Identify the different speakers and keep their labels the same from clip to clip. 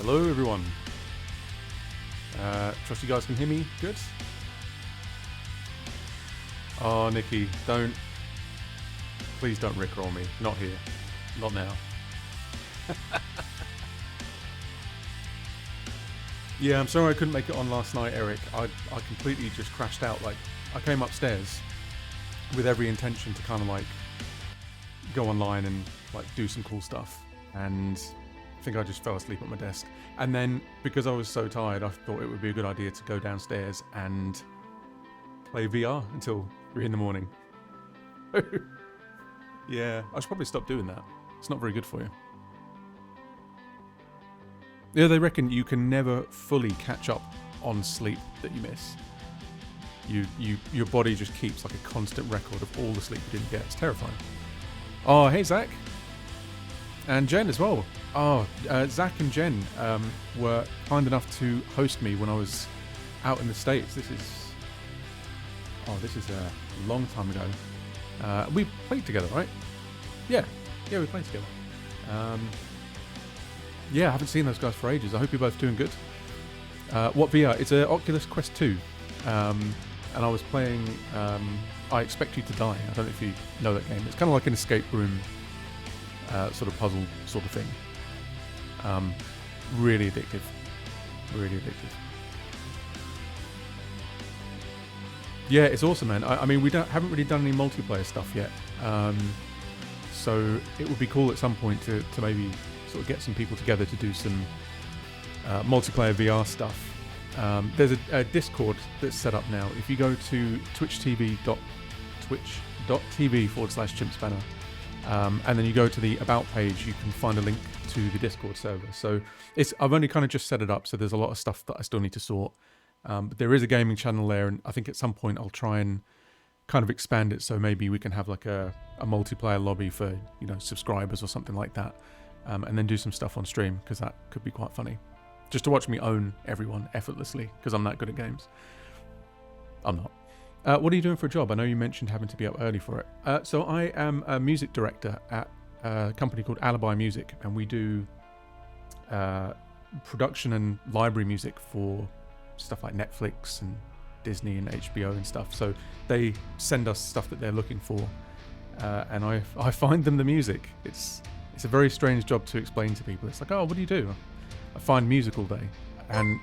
Speaker 1: Hello, everyone. Trust you guys can hear me good? Oh, Nikki, please don't rickroll me. Not here. Not now. Yeah, I'm sorry I couldn't make it on last night, Eric. I completely just crashed out. Like, I came upstairs with every intention to kind of like go online and like do some cool stuff, and I think I just fell asleep at my desk. And then because I was so tired, I thought it would be a good idea to go downstairs and play VR until 3 in the morning. Yeah, I should probably stop doing that. It's not very good for you. Yeah, they reckon you can never fully catch up on sleep that you miss. Your body just keeps like a constant record of all the sleep you didn't get. It's terrifying. Oh, hey Zach. And Jen as well. Oh, Zach and Jen were kind enough to host me when I was out in the States. This is a long time ago. We played together, right? Yeah, we played together. Yeah, I haven't seen those guys for ages. I hope you're both doing good. What VR? It's an Oculus Quest 2. And I was playing I Expect You to Die. I don't know if you know that game. It's kind of like an escape room sort of puzzle sort of thing. Really addictive. Really addictive. Yeah, it's awesome, man. I mean, we haven't really done any multiplayer stuff yet. So it would be cool at some point to maybe sort of get some people together to do some multiplayer VR stuff. There's a Discord that's set up now. If you go to twitch.tv/chimpspanner, and then you go to the About page, you can find a link to the Discord server. So I've only kind of just set it up, so there's a lot of stuff that I still need to sort. But there is a gaming channel there, and I think at some point I'll try and kind of expand it so maybe we can have like a multiplayer lobby for, you know, subscribers or something like that, and then do some stuff on stream, because that could be quite funny. Just to watch me own everyone effortlessly, because I'm that good at games. I'm not. What are you doing for a job? I know you mentioned having to be up early for it. So I am a music director at a company called Alibi Music, and we do production and library music for stuff like Netflix and Disney and HBO and stuff. So they send us stuff that they're looking for, and I find them the music. It's a very strange job to explain to people. It's like, oh, what do you do? I find music all day, and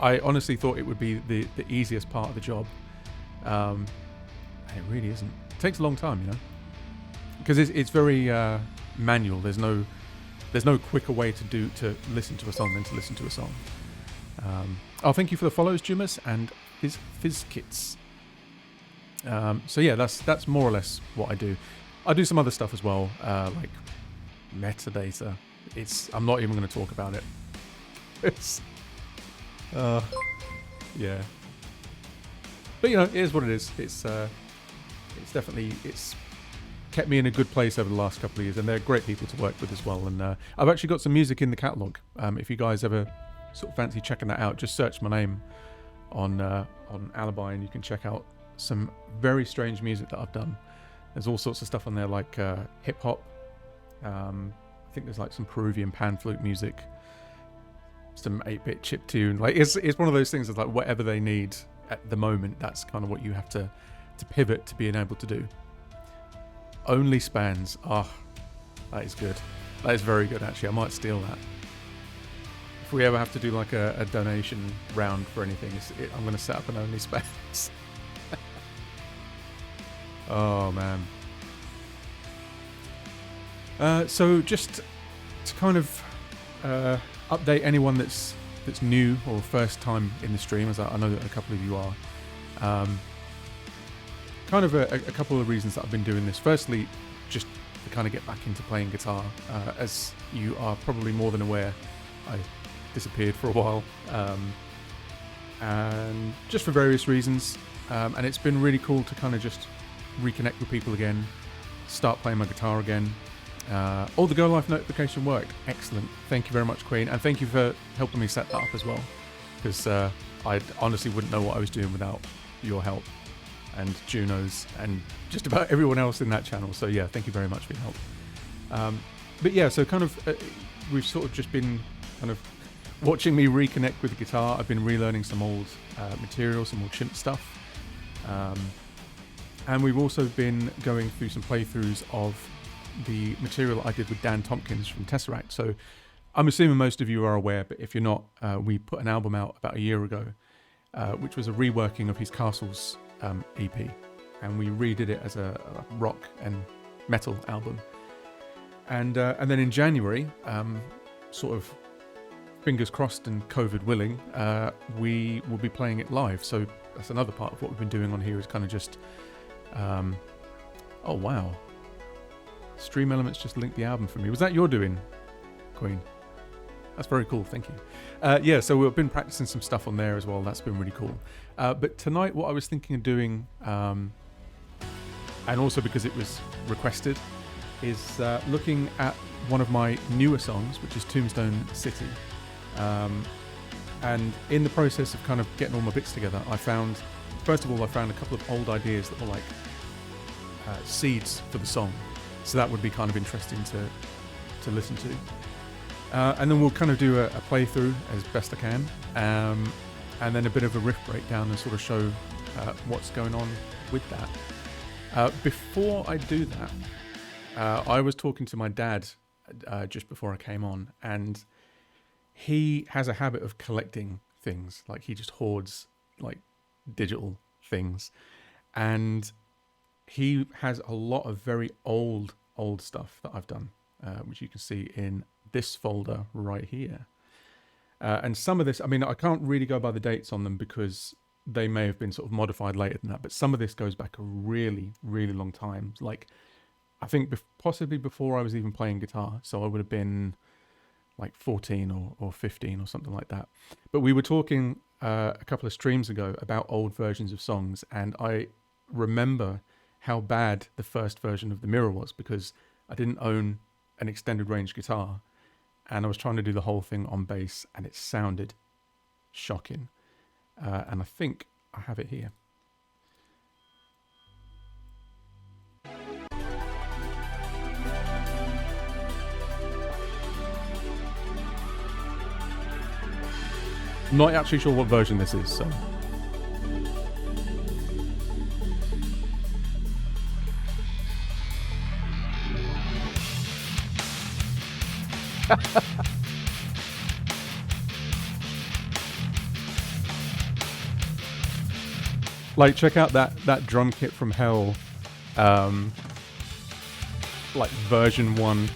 Speaker 1: I honestly thought it would be the easiest part of the job. And it really isn't. It takes a long time, you know, because it's very manual. There's no quicker way to listen to a song than to listen to a song. Thank you for the follows, Jumas and Fizzkits. So yeah, that's more or less what I do. I do some other stuff as well, like metadata. I'm not even going to talk about it. Yeah. But you know, it is what it is. It's definitely kept me in a good place over the last couple of years, and they're great people to work with as well. And I've actually got some music in the catalogue. If you guys ever sort of fancy checking that out, just search my name on Alibi, and you can check out some very strange music that I've done. There's all sorts of stuff on there, like hip hop. I think there's like some Peruvian pan flute music, some 8-bit chiptune. Like it's one of those things that's like whatever they need at the moment, that's kind of what you have to pivot to being able to do. Only spans. Oh, that is good. That is very good, actually. I might steal that. If we ever have to do like a donation round for anything, I'm going to set up an Only Spans. Oh, man. So just to kind of update anyone that's new or first time in the stream, as I know that a couple of you are, kind of a couple of reasons that I've been doing this. Firstly, just to kind of get back into playing guitar. As you are probably more than aware, I disappeared for a while, and just for various reasons, and it's been really cool to kind of just reconnect with people again, start playing my guitar again. The Go Live notification worked. Excellent. Thank you very much, Queen, and thank you for helping me set that up as well, because I honestly wouldn't know what I was doing without your help and Juno's and just about everyone else in that channel. So yeah, thank you very much for your help. But yeah, so kind of we've sort of just been kind of watching me reconnect with the guitar. I've been relearning some old material, some old chimp stuff. And we've also been going through some playthroughs of the material I did with Dan Tompkins from Tesseract. So I'm assuming most of you are aware, but if you're not, we put an album out about a year ago, which was a reworking of his Castles EP. And we redid it as a rock and metal album. And then in January, sort of fingers crossed and COVID willing, we will be playing it live. So that's another part of what we've been doing on here is kind of just... oh wow, Stream Elements just linked the album for me. Was that your doing, Queen? That's very cool, thank you. Yeah, so we've been practicing some stuff on there as well. That's been really cool. But tonight what I was thinking of doing, and also because it was requested, is looking at one of my newer songs, which is Tombstone City. And in the process of kind of getting all my bits together, first of all, I found a couple of old ideas that were like seeds for the song. So that would be kind of interesting to listen to. And then we'll kind of do a playthrough as best I can. And then a bit of a riff breakdown and sort of show what's going on with that. Before I do that, I was talking to my dad just before I came on, and he has a habit of collecting things. Like he just hoards like digital things, and he has a lot of very old stuff that I've done, which you can see in this folder right here. And some of this, I mean, I can't really go by the dates on them because they may have been sort of modified later than that, but some of this goes back a really, really long time. Like, I think possibly before I was even playing guitar, so I would have been like 14 or 15 or something like that. But we were talking a couple of streams ago about old versions of songs, and I remember how bad the first version of The Mirror was because I didn't own an extended range guitar, and I was trying to do the whole thing on bass, and it sounded shocking. And I think I have it here. I'm not actually sure what version this is, so... Like, check out that drum kit from Hell, like version 1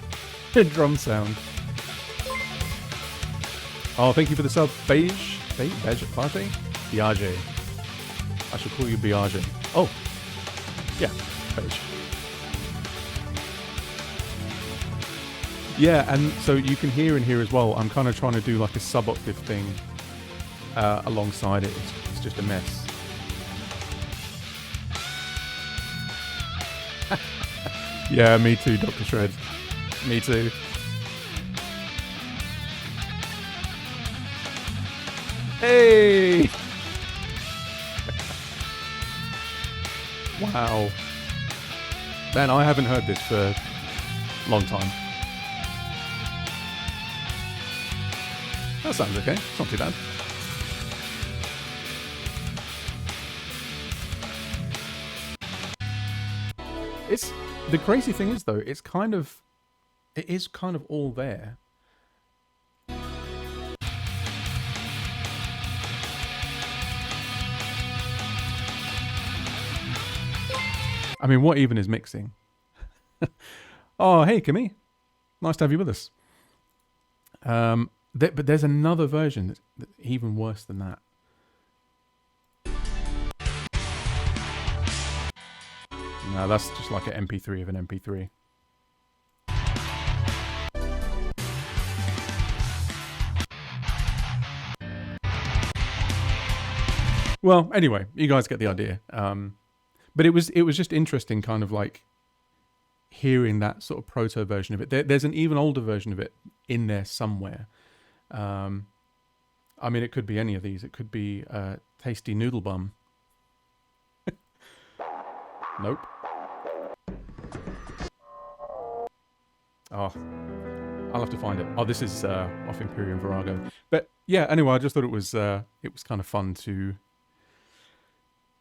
Speaker 1: drum sound. Oh, thank you for the sub, Beige, Biage. I should call you Biage. Oh, yeah, Beige. Yeah, and so you can hear in here as well, I'm kind of trying to do like a sub-octave thing alongside it. It's just a mess. Yeah, me too, Dr. Shred. Me too. Hey! Wow. Man, I haven't heard this for a long time. That sounds okay. It's not too bad. It's... The crazy thing is, though, it is kind of all there. I mean, what even is mixing? Oh, hey, Kimmy. Nice to have you with us. But there's another version that's even worse than that. No, that's just like an MP3 of an MP3. Well, anyway, you guys get the idea. But it was just interesting, kind of like hearing that sort of proto version of it. There's an even older version of it in there somewhere. I mean, it could be any of these. It could be Tasty Noodle Bum. Nope. Oh, I'll have to find it. Oh, this is off Imperium Virago. But yeah, anyway, I just thought it was kind of fun to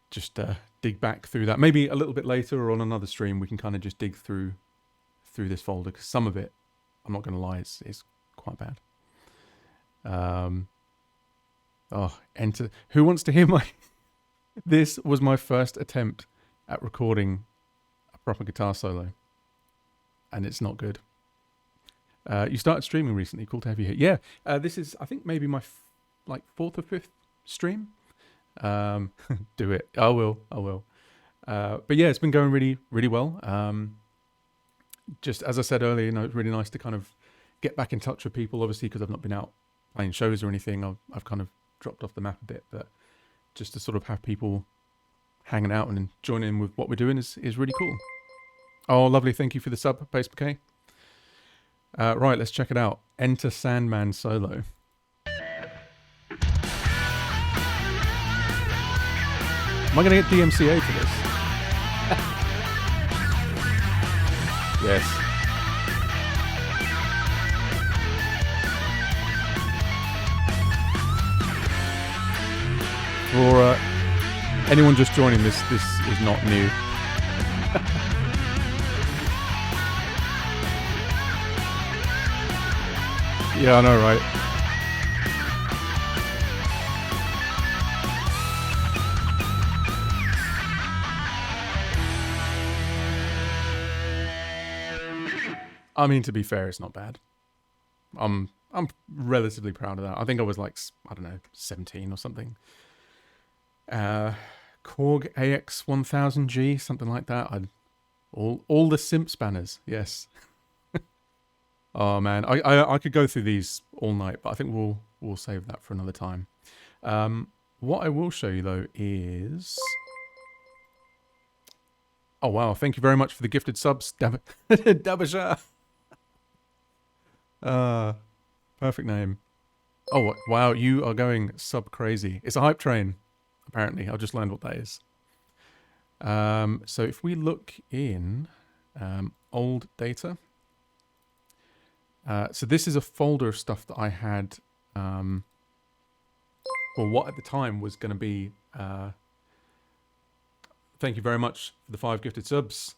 Speaker 1: just dig back through that. Maybe a little bit later or on another stream, we can kind of just dig through this folder, because some of it, I'm not going to lie, it's quite bad. Enter. Who wants to hear my? This was my first attempt at recording a proper guitar solo, and it's not good. You started streaming recently. Cool to have you here. Yeah, this is, I think, maybe my fourth or fifth stream. Do it. I will. But yeah, it's been going really, really well. Just as I said earlier, it's really nice to kind of get back in touch with people. Obviously, because I've not been out playing shows or anything, I've kind of dropped off the map a bit. But just to sort of have people hanging out and joining in with what we're doing is really cool. Oh, lovely. Thank you for the sub, Pace Bouquet. Right, let's check it out. Enter Sandman Solo. Am I going to get DMCA for this? Yes. For anyone just joining, this is not new. Yeah, I know, right? I mean, to be fair, it's not bad. I'm relatively proud of that. I think I was like, I don't know, 17 or something. Korg AX1000G, something like that. All the simp spanners, yes. Oh man, I could go through these all night, but I think we'll save that for another time. What I will show you though is, oh wow, thank you very much for the gifted subs, Dabasha. Perfect name. Oh wow, you are going sub crazy. It's a hype train, apparently. I just learned what that is. So if we look in old data. So this is a folder of stuff that I had, well, what at the time was going to be, thank you very much for the 5 gifted subs.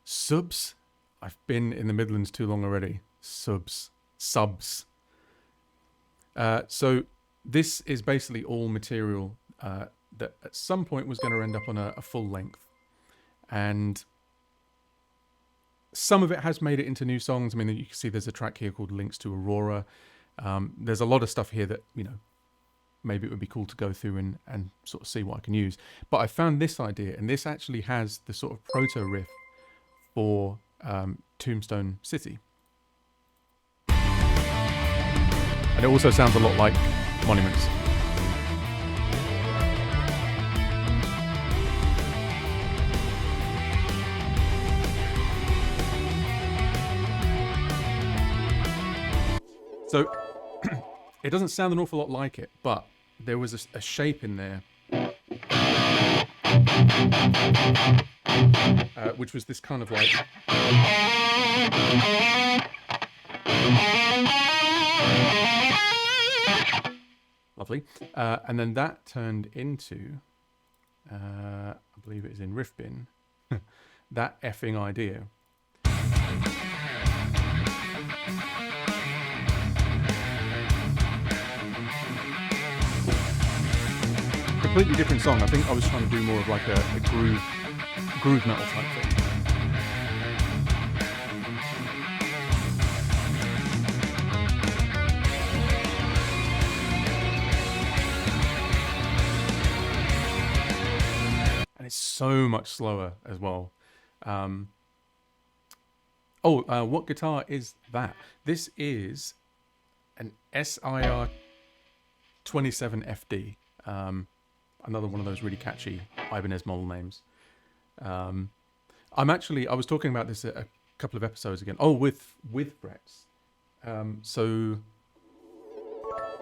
Speaker 1: Subs? I've been in the Midlands too long already. Subs. So this is basically all material that at some point was going to end up on a full length. And some of it has made it into new songs. I mean, you can see there's a track here called Links to Aurora. There's a lot of stuff here that, maybe it would be cool to go through and sort of see what I can use. But I found this idea, and this actually has the sort of proto riff for Tombstone City. And it also sounds a lot like Monuments. So it doesn't sound an awful lot like it, but there was a shape in there, which was this kind of like, lovely, and then that turned into, I believe it is in Riff Bin, that effing idea. Completely different song. I think I was trying to do more of like a groove metal type thing. And it's so much slower as well. What guitar is that? This is an SIR 27FD. Another one of those really catchy Ibanez model names. I was talking about this a couple of episodes again. Oh, with frets. So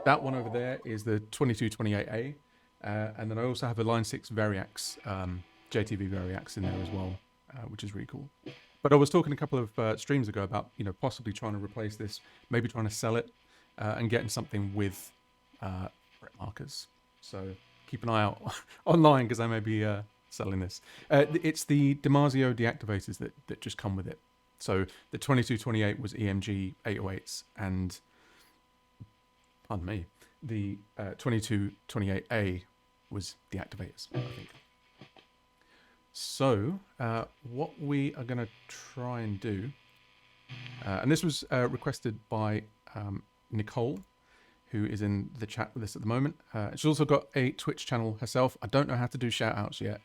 Speaker 1: that one over there is the 2228A. And then I also have a Line 6 Variax, JTV Variax in there as well, which is really cool. But I was talking a couple of streams ago about, possibly trying to replace this, maybe trying to sell it, and getting something with fret markers. So keep an eye out online because I may be selling this. It's the Damasio deactivators that just come with it. So the 2228 was EMG 808s, and pardon me, the 2228A was deactivators, I think. So what we are going to try and do, and this was requested by Nicole, who is in the chat with us at the moment. She's also got a Twitch channel herself. I don't know how to do shout outs yet,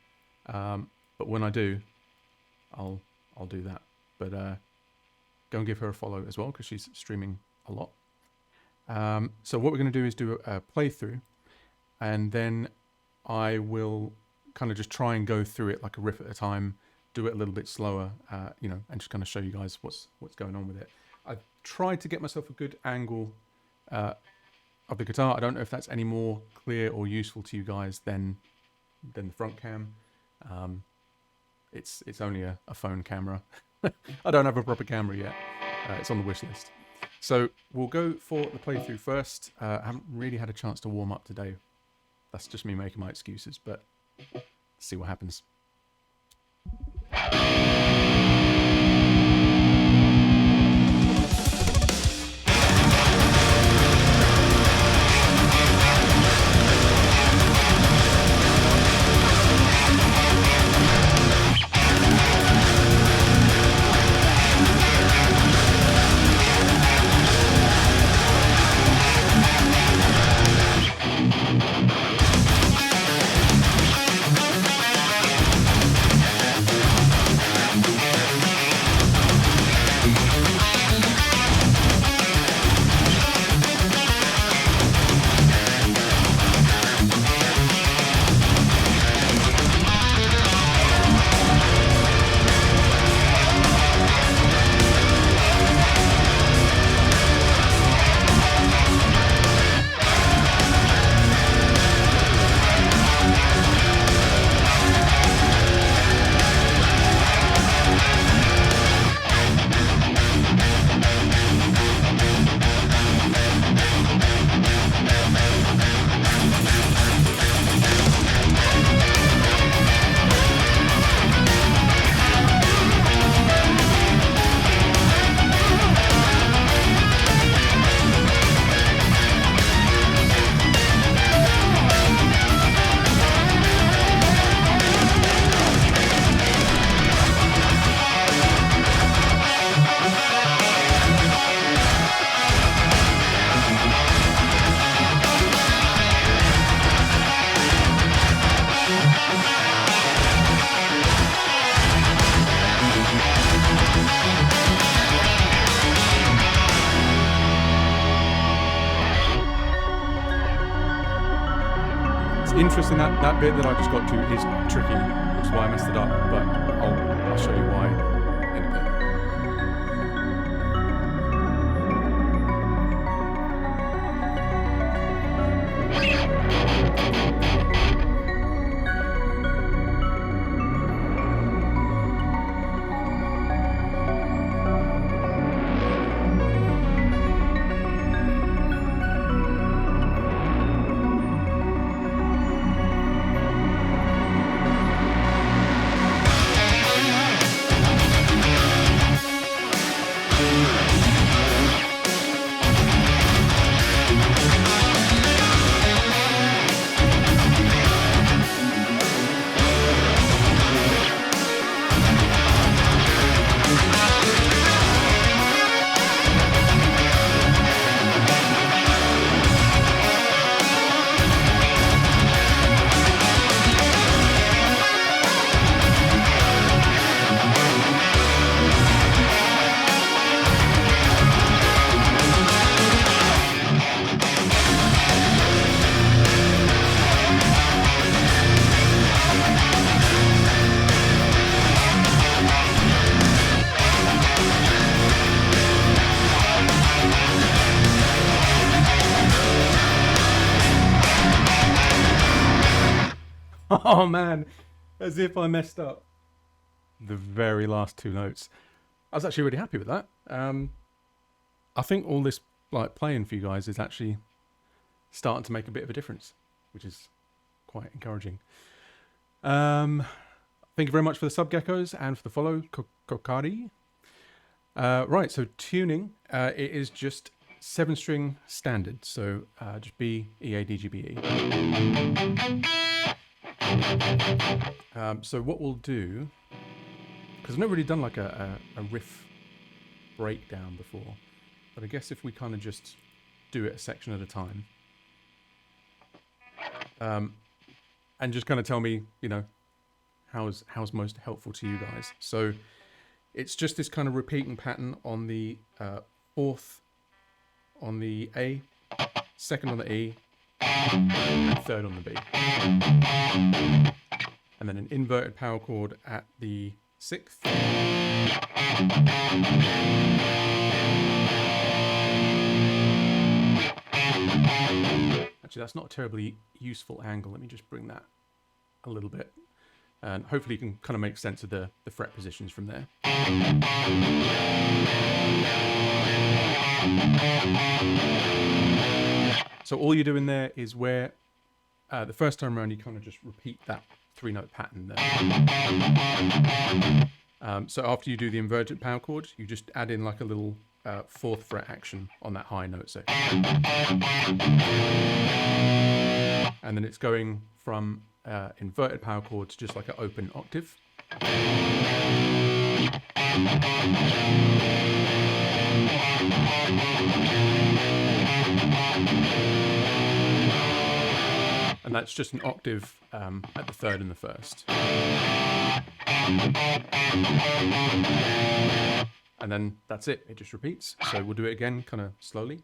Speaker 1: but when I do, I'll do that. But go and give her a follow as well because she's streaming a lot. So what we're going to do is do a playthrough, and then I will kind of just try and go through it like a riff at a time, do it a little bit slower, and just kind of show you guys what's going on with it. I've tried to get myself a good angle of the guitar. I don't know if that's any more clear or useful to you guys than the front cam. It's only a phone camera. I don't have a proper camera yet. It's on the wish list. So we'll go for the playthrough first. I haven't really had a chance to warm up today. That's just me making my excuses, but let's see what happens. Interesting that bit that I just got to is tricky, which is why I messed it up, but I'll show you why in a bit. Oh man, as if I messed up the very last two notes. I was actually really happy with that. I think all this like playing for you guys is actually starting to make a bit of a difference, which is quite encouraging. Thank you very much for the sub geckos and for the follow, Kokari. Right, so tuning, it is just 7-string standard, so just B, E, A, D, G, B, E. So what we'll do, because I've never really done like a riff breakdown before, but I guess if we kind of just do it a section at a time, and just kind of tell me, you know, how's most helpful to you guys. So it's just this kind of repeating pattern on the fourth on the A, second on the E, and third on the B. And then an inverted power chord at the sixth. Actually, that's not a terribly useful angle. Let me just bring that a little bit. And hopefully you can kind of make sense of the fret positions from there. So all you're doing there is where the first time around you kind of just repeat that 3-note pattern there. So after you do the inverted power chord, you just add in like a little 4th fret action on that high note section. And then it's going from inverted power chord to just like an open octave. And that's just an octave at the third and the first. And then that's it, it just repeats. So we'll do it again, kind of slowly.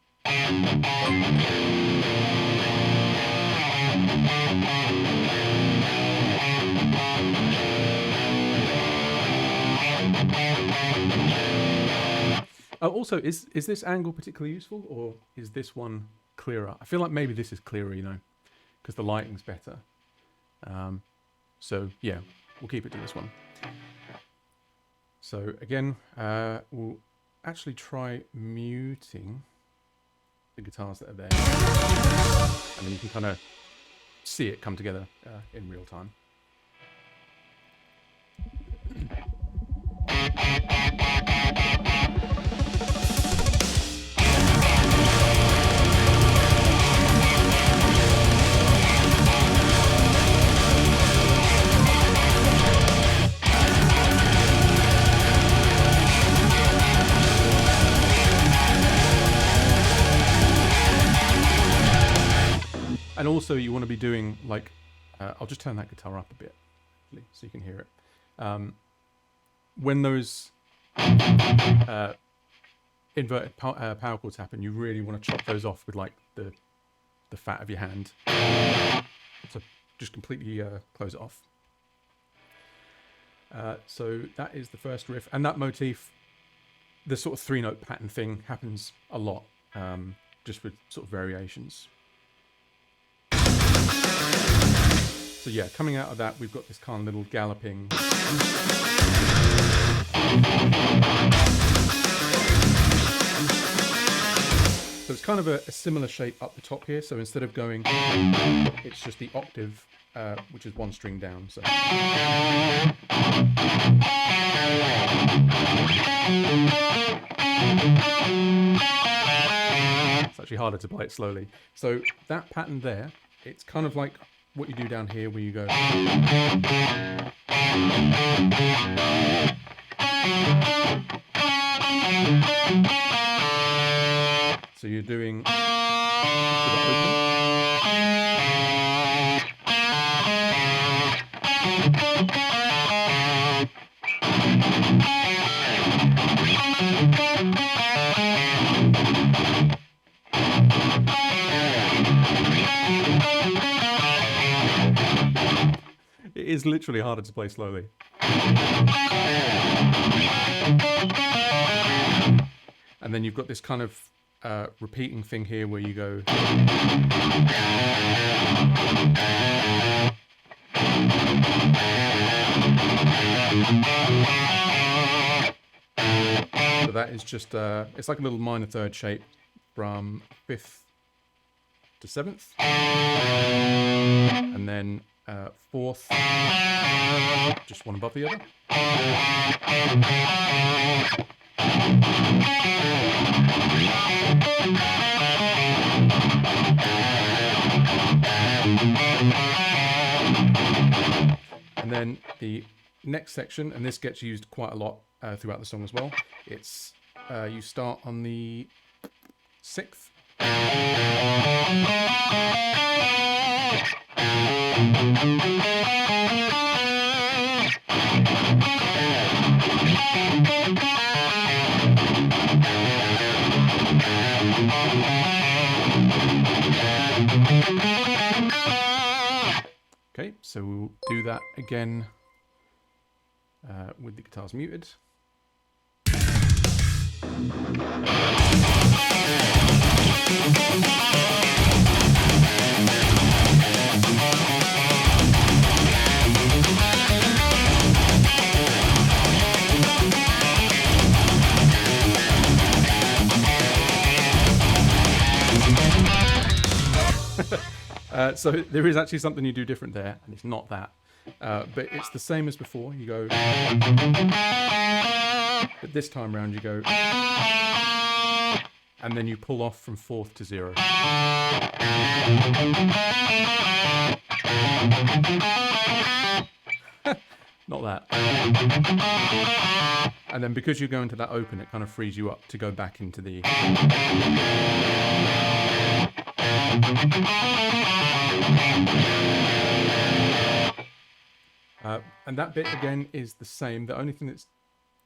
Speaker 1: Also, is this angle particularly useful, or is this one clearer? I feel like maybe this is clearer, you know, because the lighting's better. So yeah, we'll keep it to this one. So again, we'll actually try muting the guitars that are there, and then you can kind of see it come together in real time. And also you want to be doing like, I'll just turn that guitar up a bit so you can hear it. When those inverted power chords happen, you really want to chop those off with like the fat of your hand. So just completely close it off. So that is the first riff, and that motif, the sort of 3-note pattern thing happens a lot, just with sort of variations. So yeah, coming out of that, we've got this kind of little galloping. So it's kind of a similar shape up the top here. So instead of going, it's just the octave, which is 1 string down. So. It's actually harder to play it slowly. So that pattern there, it's kind of like what you do down here where you go. So you're doing it is literally harder to play slowly. And then you've got this kind of repeating thing here where you go. that is just, it's like a little minor third shape from 5th to 7th. And then 4th, just one above the other. And then the next section, and this gets used quite a lot throughout the song as well, it's you start on the 6th. Okay, so we'll do that again with the guitars muted. So there is actually something you do different there, and it's not that. But it's the same as before. You go... But this time around you go... And then you pull off from 4th to 0. Not that. And then because you go into that open, it kind of frees you up to go back into the... and that bit again is the same. The only thing that's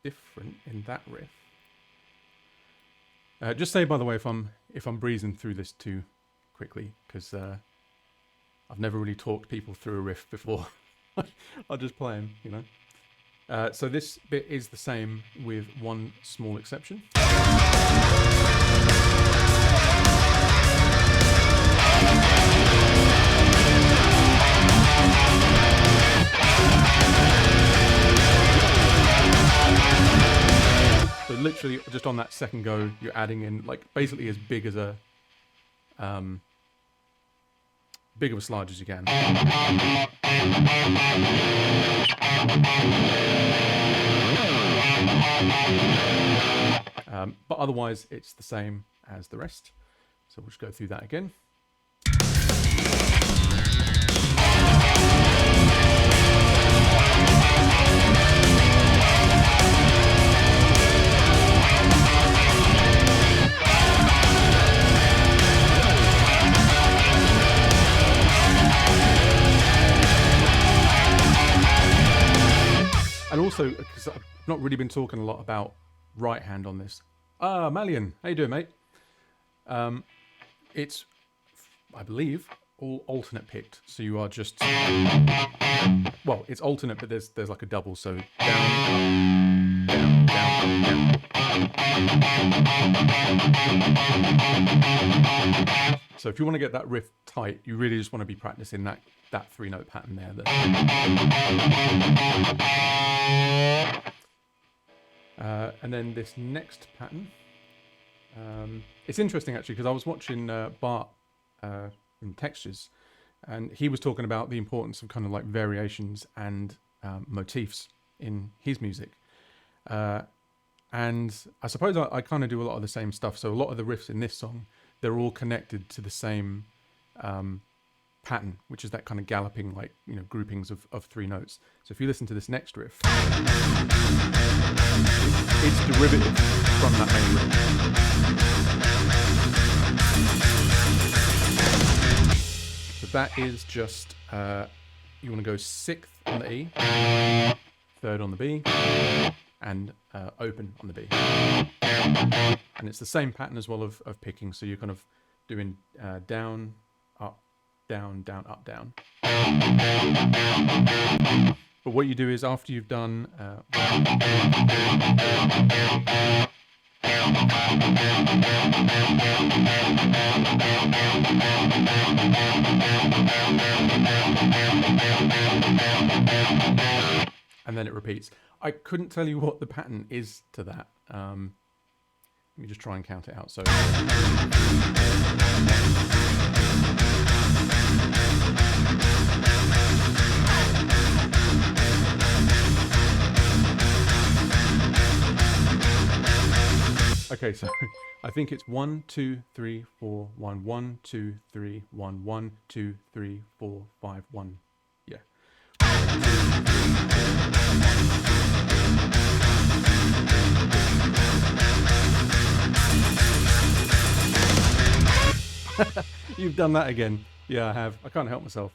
Speaker 1: different in that riff. Just say, by the way, if I'm breezing through this too quickly, because I've never really talked people through a riff before. I'll just play them, you know. So this bit is the same with one small exception. So literally just on that second go, you're adding in like basically as big as a big of a slide as you can. But otherwise it's the same as the rest. So we'll just go through that again. And also, because I've not really been talking a lot about right hand on this. Ah, Malian, how you doing, mate? It's, I believe, all alternate picked. So you are just, well, it's alternate, but there's like a double. So down, down, down, down. So if you want to get that riff tight, you really just want to be practicing that 3-note pattern there. And then this next pattern, it's interesting actually, because I was watching Bart in Textures, and he was talking about the importance of kind of like variations and motifs in his music. And I suppose I kind of do a lot of the same stuff. So a lot of the riffs in this song, they're all connected to the same pattern, which is that kind of galloping, like, you know, groupings of 3 notes. So if you listen to this next riff, it's derivative from that main riff. So that is just, you want to go 6th on the E, 3rd on the B, and open on the B. And it's the same pattern as well of picking, so you're kind of doing down, up, down, down, up, down. But what you do is after you've done and then it repeats. I couldn't tell you what the pattern is to that. Let me just try and count it out. So okay, so I think it's 1, 2, 3, 4, 1, 1, 2, 3, 1, 1, 2, 3, 4, 5, 1. Yeah. You've done that again. Yeah, I have. I can't help myself.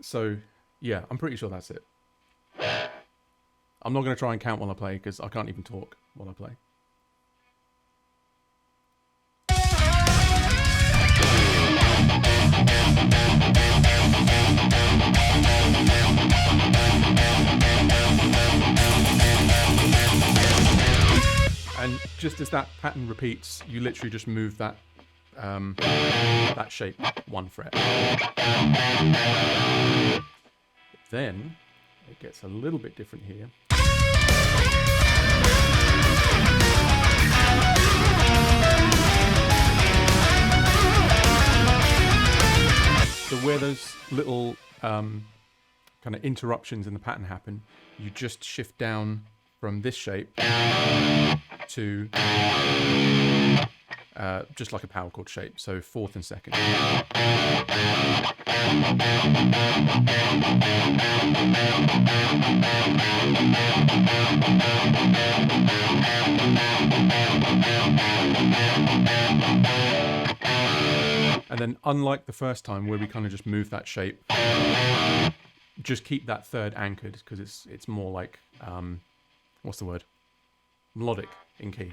Speaker 1: So, yeah, I'm pretty sure that's it. I'm not going to try and count while I play because I can't even talk while I play. And just as that pattern repeats, you literally just move that that shape 1 fret. Then it gets a little bit different here. So where those little kind of interruptions in the pattern happen, you just shift down from this shape to just like a power chord shape, so 4th and 2nd. And then unlike the first time where we kind of just move that shape, just keep that 3rd anchored because it's more like, what's the word? Melodic in key.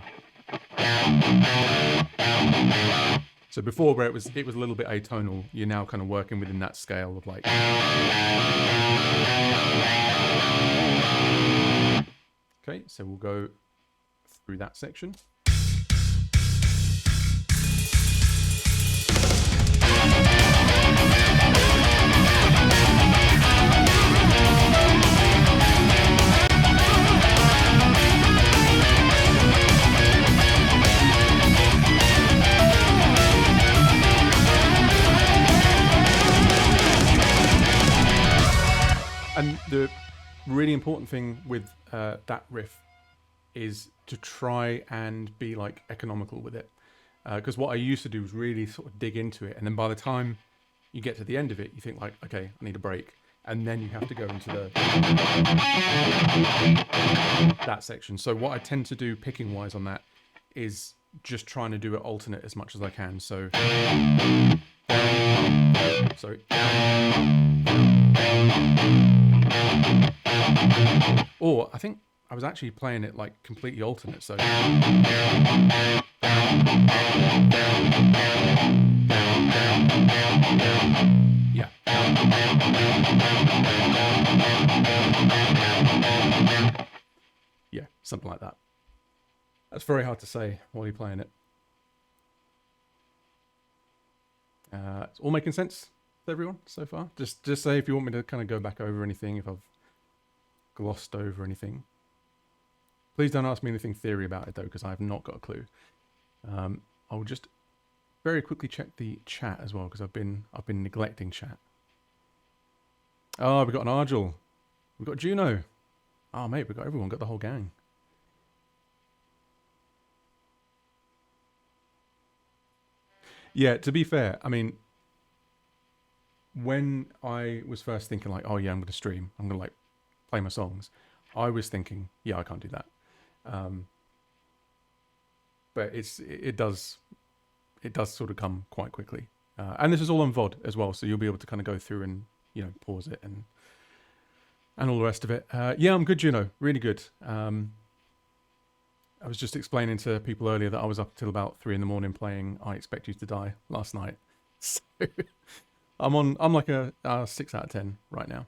Speaker 1: So before where it was a little bit atonal, you're now kind of working within that scale of like. Okay, so we'll go through that section. And the really important thing with that riff is to try and be like economical with it. Because what I used to do was really sort of dig into it. And then by the time you get to the end of it, you think like, okay, I need a break. And then you have to go into that section. So what I tend to do picking wise on that is just trying to do it alternate as much as I can. So, sorry. Or I think I was actually playing it like completely alternate. So yeah. Yeah, something like that. That's very hard to say while you're playing it. It's all making sense to everyone so far? Just say if you want me to kind of go back over anything, if I've glossed over anything. Please don't ask me anything theory about it though, because I have not got a clue. I'll just very quickly check the chat as well, because I've been neglecting chat. Oh, we've got an Argel. We've got Juno. Oh, mate, we've got everyone, got the whole gang. Yeah, to be fair, I mean, when I was first thinking like, oh yeah, I'm going to stream, I'm going to like play my songs, I was thinking, yeah, I can't do that. But it does sort of come quite quickly. And this is all on VOD as well, so you'll be able to kind of go through and, you know, pause it and all the rest of it. Yeah, I'm good, Juno. Really good. I was just explaining to people earlier that I was up till about 3 a.m. playing I Expect You to Die last night. So I'm like a 6 out of 10 right now.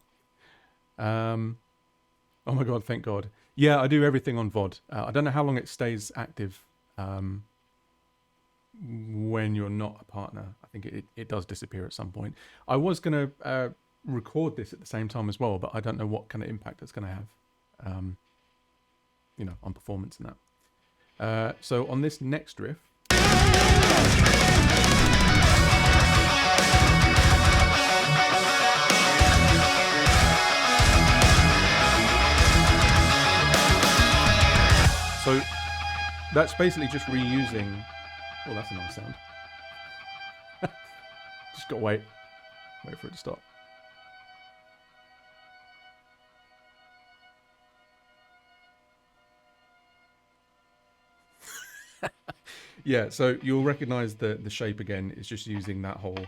Speaker 1: Oh my God, thank God. Yeah, I do everything on VOD. I don't know how long it stays active when you're not a partner. I think it does disappear at some point. I was going to record this at the same time as well, but I don't know what kind of impact it's going to have. on performance and that. So on this next riff, so that's basically just reusing. Oh, that's a nice sound. Just gotta wait for it to stop. Yeah, so you'll recognize the shape again. It's just using that whole.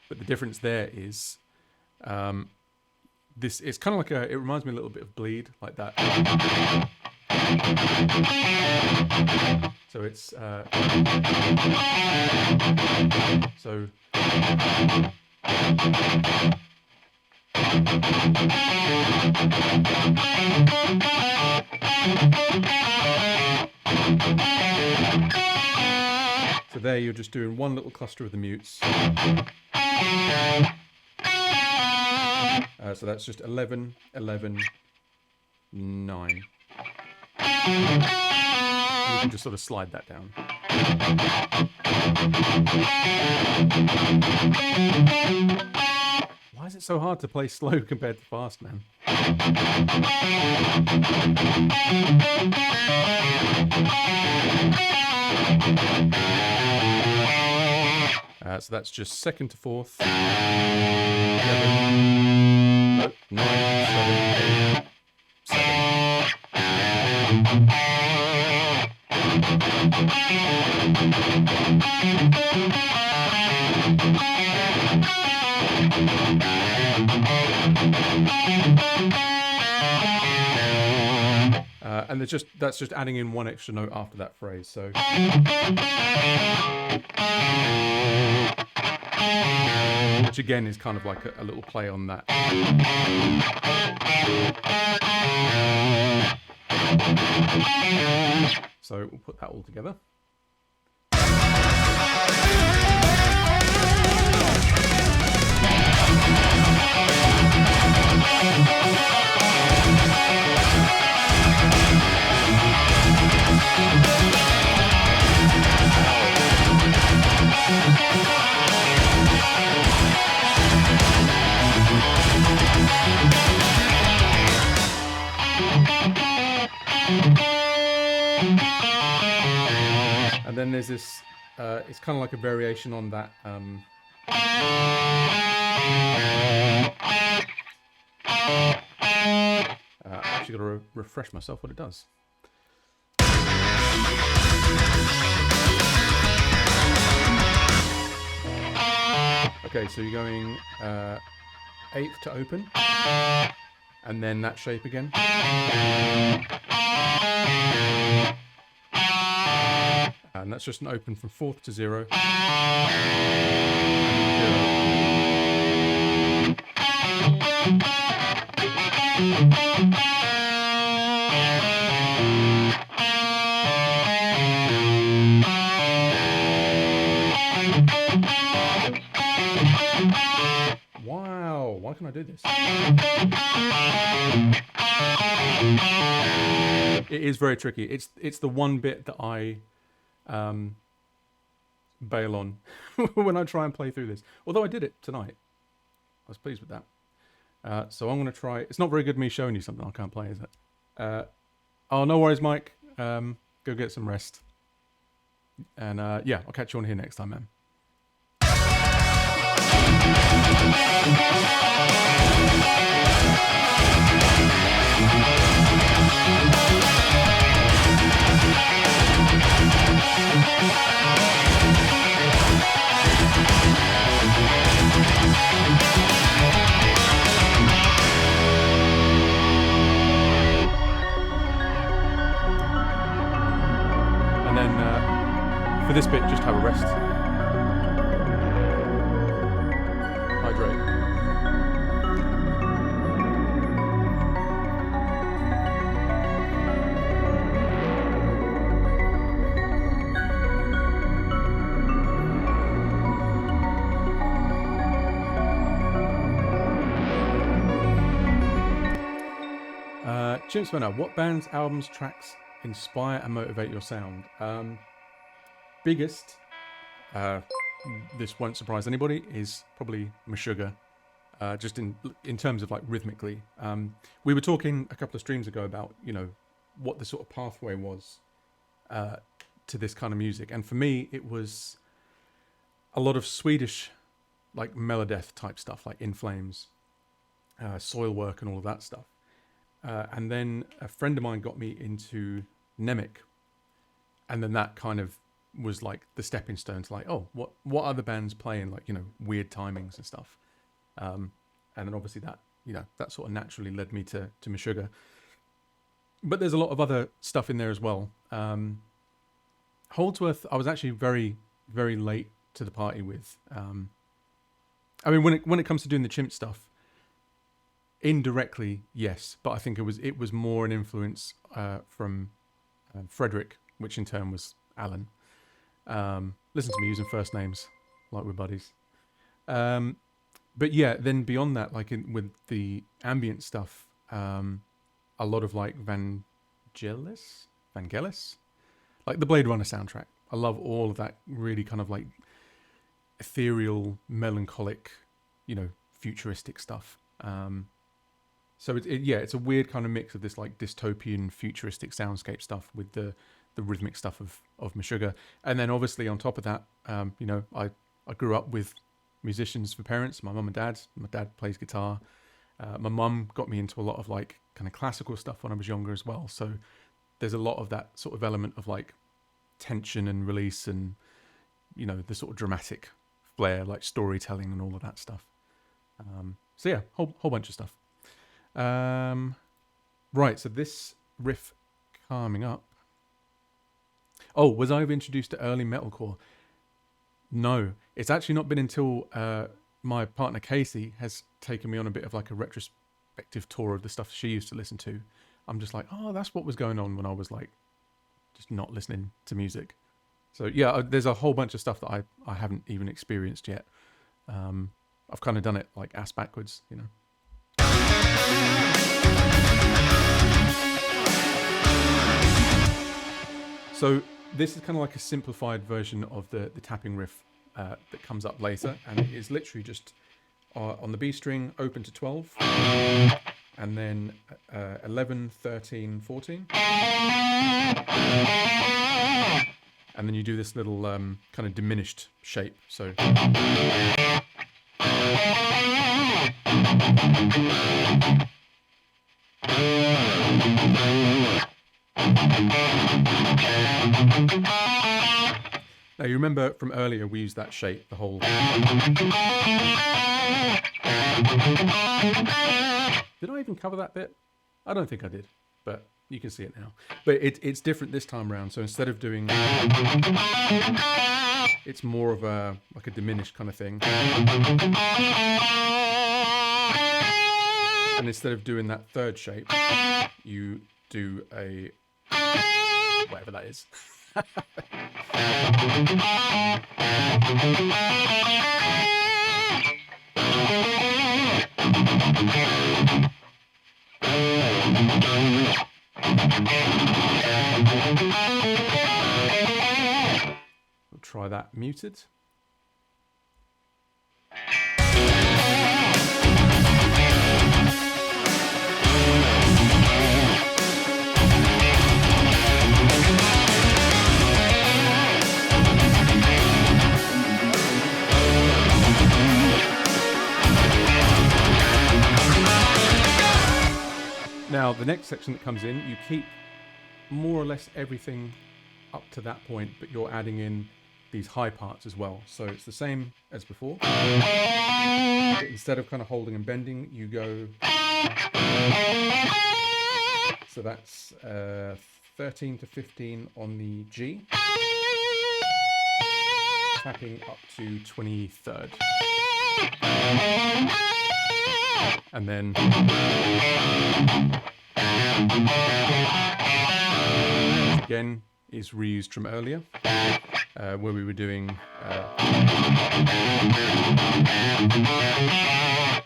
Speaker 1: But the difference there is, this it's kind of like it reminds me a little bit of Bleed, like that. So it's so. So there you're just doing one little cluster of the mutes. So that's just 11, 11, 9. You can just sort of slide that down. Why is it so hard to play slow compared to fast, man? So that's just second to fourth. 11, 9, 7, 8, 7. And that's just adding in one extra note after that phrase. So which again is kind of like a little play on that. So we'll put that all together. And then there's this, it's kind of like a variation on that. Actually got to refresh myself what it does. Okay, so you're going eighth to open, and then that shape again. And that's just an open from fourth to 0. Wow, why can't I do this? It is very tricky. It's the one bit that I bail on when I try and play through this. Although I did it tonight. I was pleased with that. So I'm going to try. It's not very good me showing you something I can't play, is it? Oh, no worries, Mike. Go get some rest. And yeah, I'll catch you on here next time, man. And then for this bit, just have a rest. Hydrate. Chimps Spinner, what bands, albums, tracks inspire and motivate your sound? Biggest, this won't surprise anybody, is probably Meshuggah. Just in terms of like rhythmically. We were talking a couple of streams ago about, you know, what the sort of pathway was to this kind of music. And for me, it was a lot of Swedish, like Melodeath type stuff, like In Flames, Soilwork and all of that stuff. And then a friend of mine got me into Nemec. And then that kind of was like the stepping stone to like, oh, what other bands playing, like, you know, weird timings and stuff. And then obviously that, you know, that sort of naturally led me to Meshuggah. But there's a lot of other stuff in there as well. Holdsworth, I was actually very, very late to the party with. I mean, when it comes to doing the Chimp stuff, indirectly, yes, but I think it was more an influence from Frederick, which in turn was Alan. Listen to me using first names like we're buddies. But yeah, then beyond that, like with the ambient stuff, a lot of like Vangelis, like the Blade Runner soundtrack. I love all of that really kind of like ethereal, melancholic, you know, futuristic stuff. So it's a weird kind of mix of this like dystopian, futuristic soundscape stuff with the rhythmic stuff of Meshuggah. And then obviously on top of that, you know, I grew up with musicians for parents, my mum and dad. My dad plays guitar. My mum got me into a lot of like kind of classical stuff when I was younger as well. So there's a lot of that sort of element of like tension and release and, you know, the sort of dramatic flair, like storytelling and all of that stuff. So yeah, whole bunch of stuff. Right, so this riff coming up. Oh, was I ever introduced to early metalcore? No, it's actually not been until my partner Casey has taken me on a bit of like a retrospective tour of the stuff she used to listen to. I'm just like, oh, that's what was going on when I was like just not listening to music. So yeah, there's a whole bunch of stuff that I haven't even experienced yet. I've kind of done it like ass backwards, you know. So this is kind of like a simplified version of the tapping riff that comes up later, and it is literally just on the B string open to 12, and then 11, 13, 14, and then you do this little kind of diminished shape. So now you remember from earlier we used that shape, the whole. Did I even cover that bit? I don't think I did, but you can see it now. But it's different this time around. So instead of doing, it's more of a like a diminished kind of thing. And instead of doing that third shape, you do a whatever that is. We'll try that muted. Now, the next section that comes in, you keep more or less everything up to that point, but you're adding in these high parts as well. So it's the same as before. But instead of kind of holding and bending, you go. So that's 13 to 15 on the G. Tapping up to 23rd. And then again is reused from earlier, where we were doing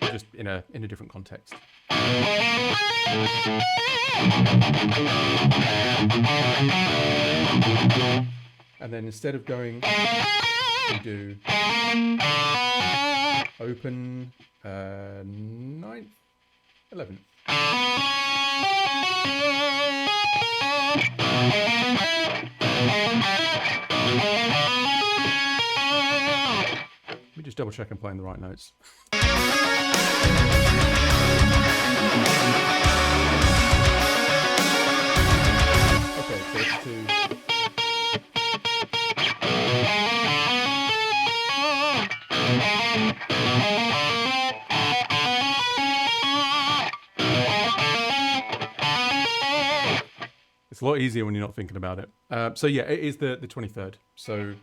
Speaker 1: just in a different context. And then instead of going, we do open 9th, 11th. Let me just double check I'm playing the right notes. Okay, so it's to... It's a lot easier when you're not thinking about it. So yeah, it is the 23rd. So...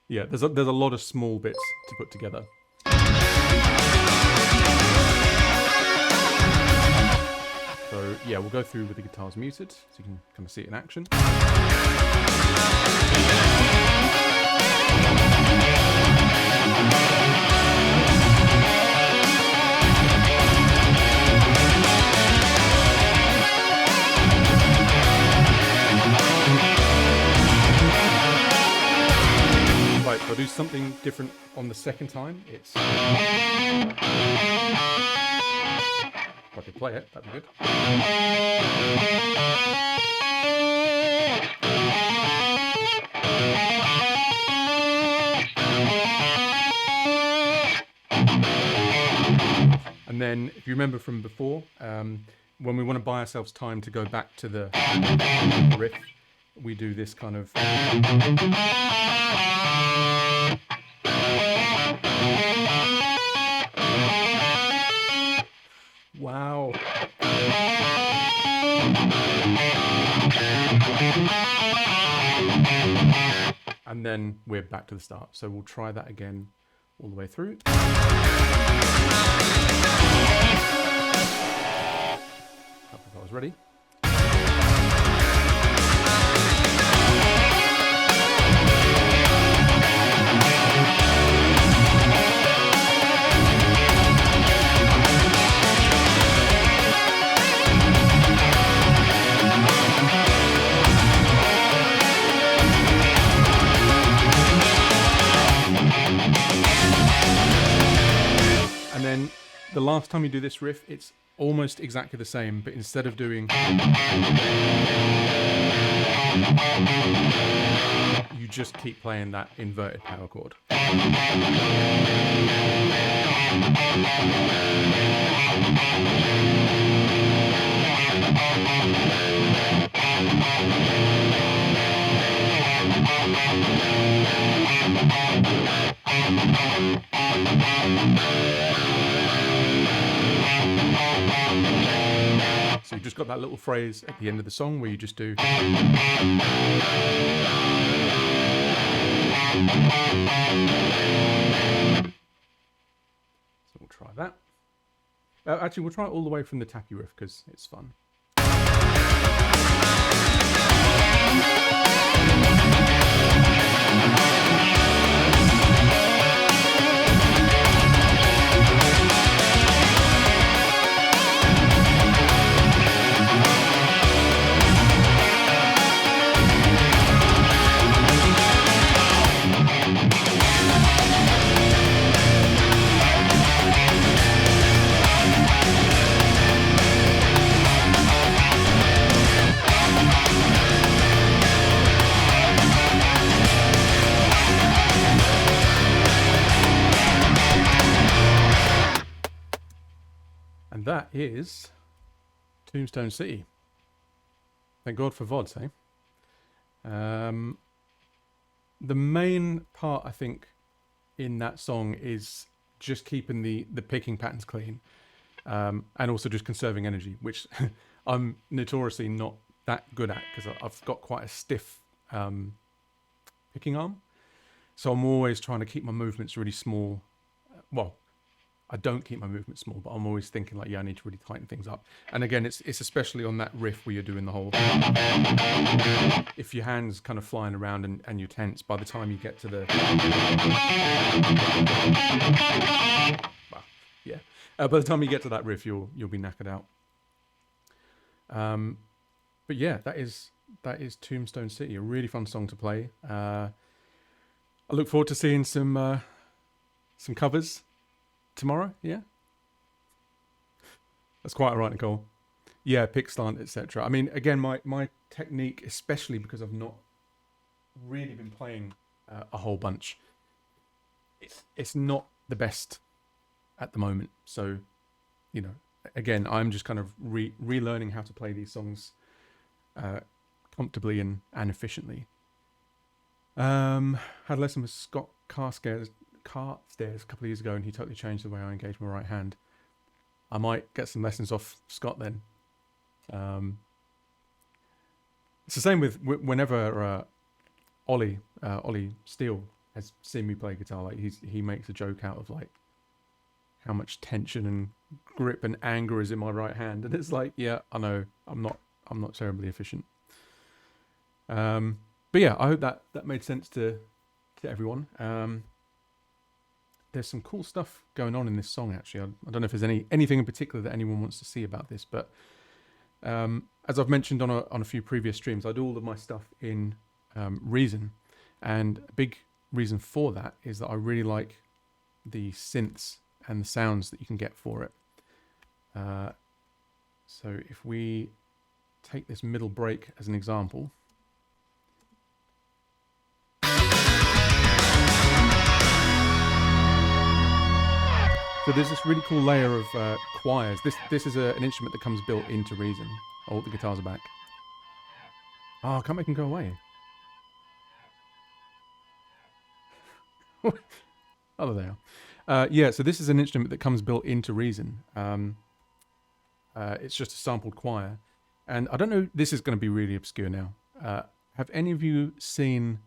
Speaker 1: Yeah, there's a lot of small bits to put together. So yeah, we'll go through with the guitars muted, so you can kind of see it in action. Right, so I'll do something different on the second time. It's... If I could play it, that'd be good. And then, if you remember from before, when we want to buy ourselves time to go back to the riff, we do this kind of... Wow. And then we're back to the start. So we'll try that again all the way through. I was ready. And then the last time you do this riff, it's almost exactly the same, but instead of doing... You just keep playing that inverted power chord. So you've just got that little phrase at the end of the song where you just do... So we'll try that. Actually, we'll try it all the way from the tappy riff because it's fun. And that is Tombstone City. Thank God for VODs, eh? The main part, I think, in that song is just keeping the picking patterns clean, and also just conserving energy, which I'm notoriously not that good at because I've got quite a stiff picking arm. So I'm always trying to keep my movements really small. Well, I don't keep my movement small, but I'm always thinking like, yeah, I need to really tighten things up. And again, it's especially on that riff where you're doing the whole. If your hands kind of flying around and you're tense, by the time you get to the. Well, yeah. By the time you get to that riff, you'll be knackered out. But yeah, that is Tombstone City, a really fun song to play. I look forward to seeing some covers tomorrow. Yeah, that's quite all right, Nicole. Yeah, pick slant, etc. I mean, again, my technique, especially because I've not really been playing a whole bunch, it's not the best at the moment. So, you know, again, I'm just kind of relearning how to play these songs comfortably and efficiently. Had a lesson with Scott Carstairs a couple of years ago, and he totally changed the way I engage my right hand. I might get some lessons off Scott then. It's the same with whenever Ollie Steele has seen me play guitar. Like he makes a joke out of like how much tension and grip and anger is in my right hand, and it's like, yeah, I know I'm not terribly efficient. But yeah, I hope that made sense to everyone. There's some cool stuff going on in this song, actually. I don't know if there's anything in particular that anyone wants to see about this, but as I've mentioned on a few previous streams, I do all of my stuff in Reason, and a big reason for that is that I really like the synths and the sounds that you can get for it. So if we take this middle break as an example. So there's this really cool layer of choirs. This is an instrument that comes built into Reason. Oh, the guitars are back. Oh, I can't make them go away. Oh, there they are. Yeah, so this is an instrument that comes built into Reason. It's just a sampled choir. And I don't know, this is going to be really obscure now. Have any of you seen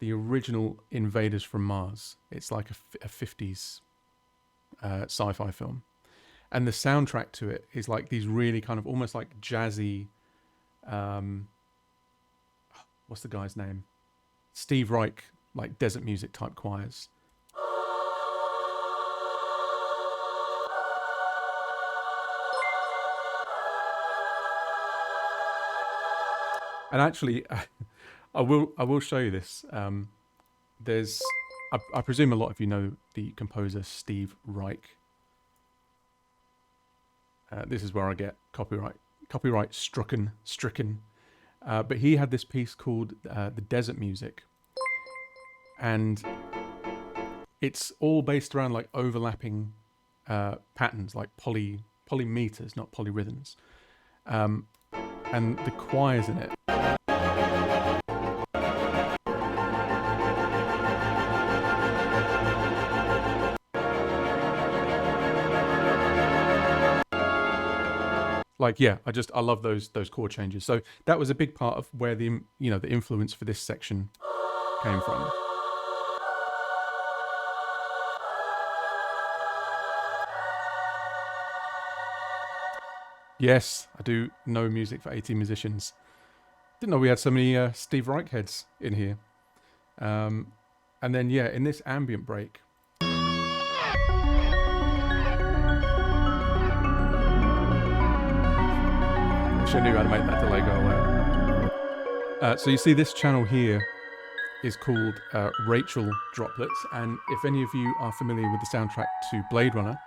Speaker 1: the original Invaders from Mars? It's like a 50s sci-fi film, and the soundtrack to it is like these really kind of almost like jazzy what's the guy's name, Steve Reich, like desert music type choirs. And actually I will show you this. There's I presume a lot of you know the composer Steve Reich. This is where I get copyright stricken. But he had this piece called The Desert Music. And it's all based around like overlapping patterns, like polymeters, not polyrhythms. And the choirs in it. Like, yeah, I love those chord changes. So that was a big part of where the influence for this section came from. Yes, I do know music for 18 musicians. Didn't know we had so many Steve Reich heads in here. And then, yeah, in this ambient break, I knew how to make that delay go away. So you see this channel here is called Rachel Droplets, and if any of you are familiar with the soundtrack to Blade Runner,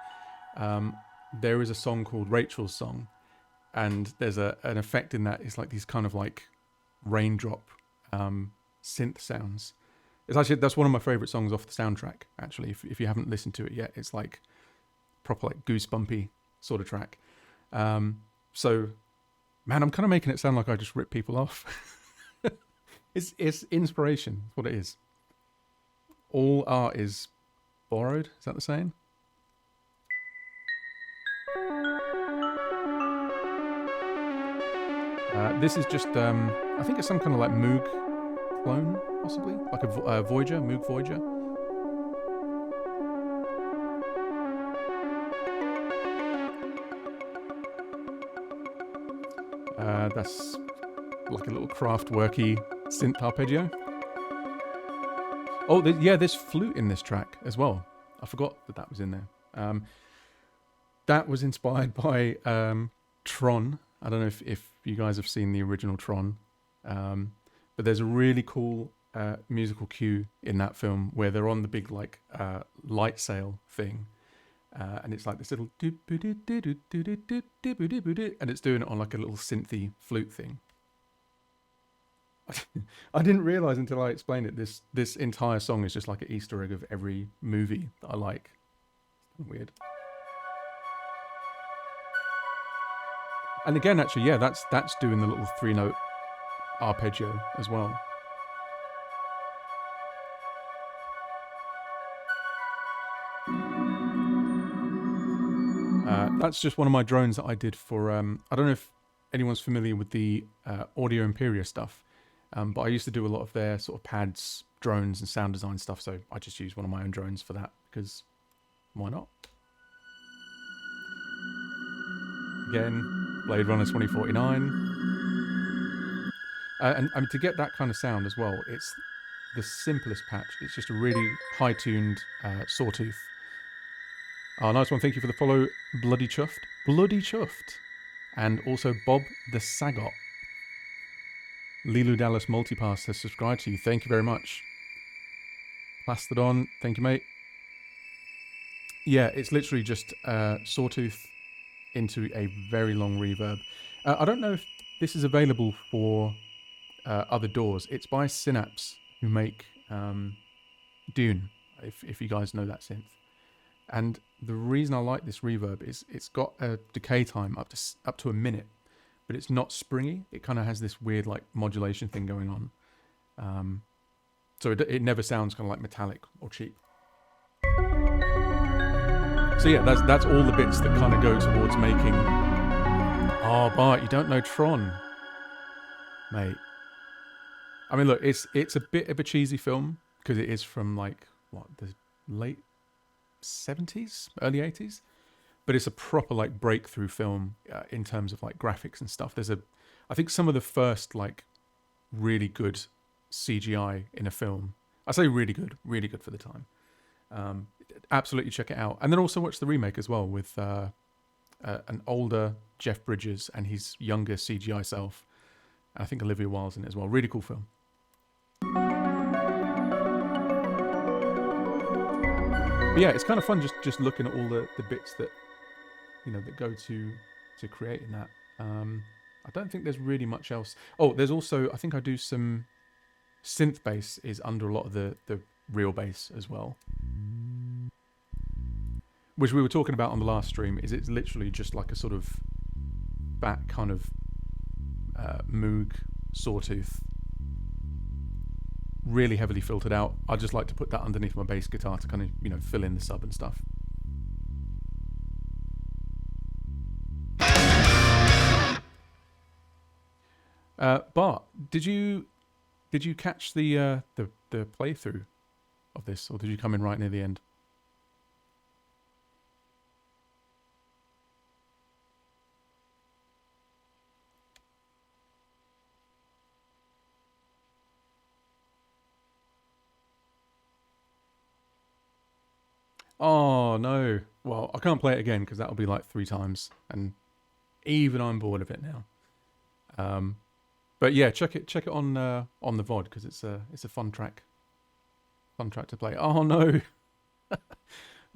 Speaker 1: there is a song called Rachel's Song, and there's an effect in that. It's like these kind of like raindrop synth sounds. That's one of my favorite songs off the soundtrack, actually. If you haven't listened to it yet, it's like proper like goosebumpy sort of track. So man, I'm kind of making it sound like I just rip people off. It's inspiration. That's what it is. All art is borrowed. Is that the saying? This is just, I think it's some kind of like Moog clone, possibly. Like a Voyager, Moog Voyager. That's like a little craftworky synth arpeggio. Oh, yeah, there's flute in this track as well. I forgot that was in there. That was inspired by Tron. I don't know if you guys have seen the original Tron, but there's a really cool musical cue in that film where they're on the big like light sail thing, and it's like this little and it's doing it on like a little synthy flute thing. I didn't realize until I explained it. This entire song is just like an Easter egg of every movie that I like. It's weird. And again, actually, yeah, that's doing the little 3-note arpeggio as well. That's just one of my drones that I did for. I don't know if anyone's familiar with the Audio Imperia stuff, but I used to do a lot of their sort of pads, drones, and sound design stuff. So I just used one of my own drones for that because why not? Again, Blade Runner 2049. And I mean, to get that kind of sound as well, it's the simplest patch. It's just a really high-tuned sawtooth. Oh, nice one. Thank you for the follow, Bloody Chuffed. Bloody Chuffed. And also Bob the Sagot. Lilu Dallas Multipass has subscribed to you. Thank you very much. Plastodon, thank you, mate. Yeah, it's literally just sawtooth into a very long reverb. I don't know if this is available for other doors. It's by Synapse, who make Dune, if you guys know that synth. And the reason I like this reverb is it's got a decay time up to a minute, but it's not springy. It kind of has this weird like modulation thing going on. So it never sounds kind of like metallic or cheap. So yeah, that's all the bits that kind of go towards making. Oh, Bart, you don't know Tron, mate. I mean, look, it's a bit of a cheesy film because it is from like what, the late 70s, early 80s, but it's a proper like breakthrough film in terms of like graphics and stuff. I think some of the first like really good CGI in a film. I say really good for the time. Absolutely check it out, and then also watch the remake as well with an older Jeff Bridges and his younger CGI self. I think Olivia Wilde's in it as well. Really cool film. But yeah, it's kind of fun just looking at all the bits that that go to creating that. I don't think there's really much else. Oh, there's also, I think I do some synth bass is under a lot of the real bass as well, which we were talking about on the last stream. It's literally just like a sort of fat kind of Moog sawtooth, really heavily filtered out. I just like to put that underneath my bass guitar to kind of fill in the sub and stuff. Bart, did you catch the playthrough of this, or did you come in right near the end? Oh no! Well, I can't play it again because that'll be like 3 times, and even I'm bored of it now. But yeah, check it on the VOD because it's a fun track to play. Oh no!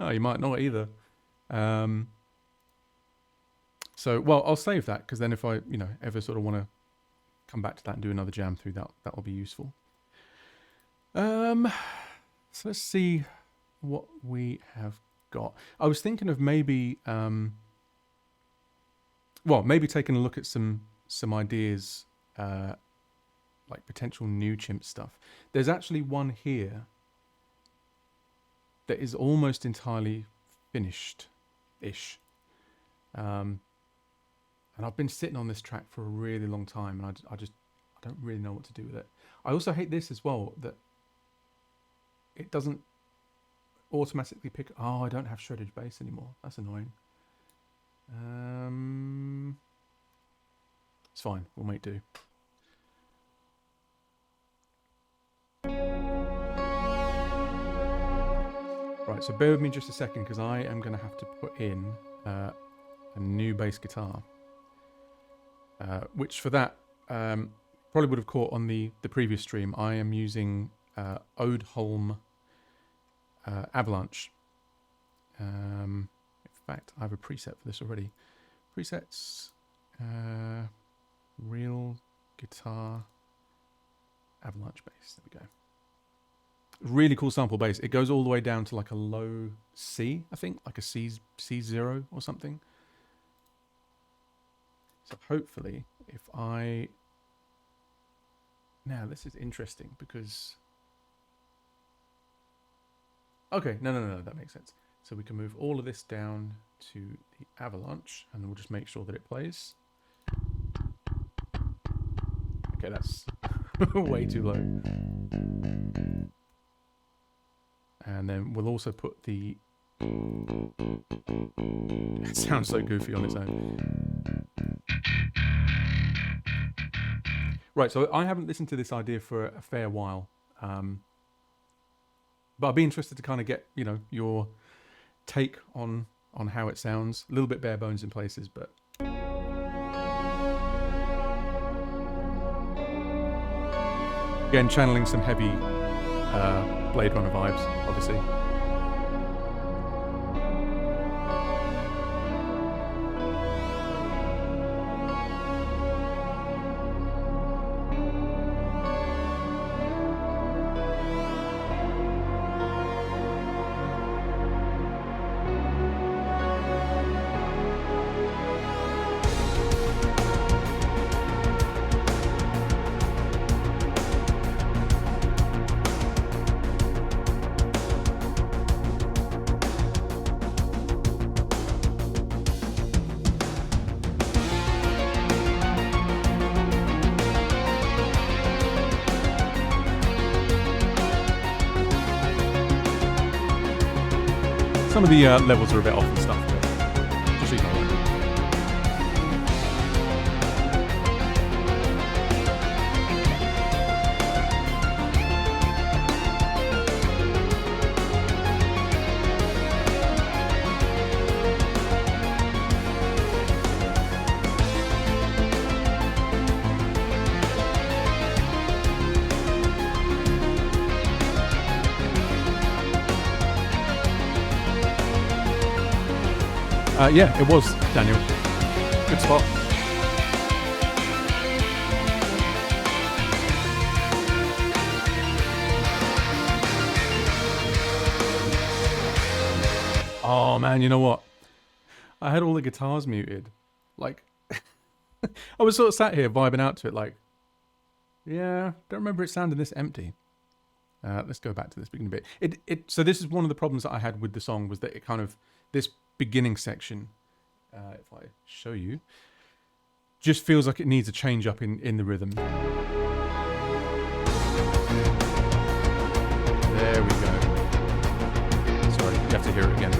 Speaker 1: Oh, you might not either. So well, I'll save that because then if I ever sort of want to come back to that and do another jam through that will be useful. So let's see what we have got. I was thinking of maybe maybe taking a look at some ideas, like potential new chimp stuff. There's actually one here that is almost entirely finished-ish, and I've been sitting on this track for a really long time, and I don't really know what to do with it. I also hate this as well, that it doesn't automatically pick. Oh, I don't have shredded bass anymore. That's annoying. It's fine. We'll make do. Right, so bear with me just a second because I am going to have to put in a new bass guitar. Which for that, probably would have caught on the previous stream. I am using Odeholm Avalanche. In fact, I have a preset for this already. Presets, real guitar, Avalanche bass. There we go. Really cool sample bass. It goes all the way down to like a low C, I think, like a C0 or something. So hopefully, if I... Now, this is interesting because... Okay, no, that makes sense. So we can move all of this down to the Avalanche, and we'll just make sure that it plays. Okay, that's way too low. And then we'll also put the... It sounds so goofy on its own. Right, so I haven't listened to this idea for a fair while. But I'd be interested to kind of get, you know, your take on how it sounds. A little bit bare bones in places, but... Again, channeling some heavy Blade Runner vibes, obviously. Some of the levels are a bit off and stuff, but just ignore them. Yeah, it was, Daniel. Good spot. Oh man, you know what? I had all the guitars muted. Like, I was sort of sat here vibing out to it like, yeah, don't remember it sounding this empty. Let's go back to this beginning bit. So this is one of the problems that I had with the song, was that it kind of, this beginning section, if I show you, just feels like it needs a change up in the rhythm. There we go. Sorry, you have to hear it again.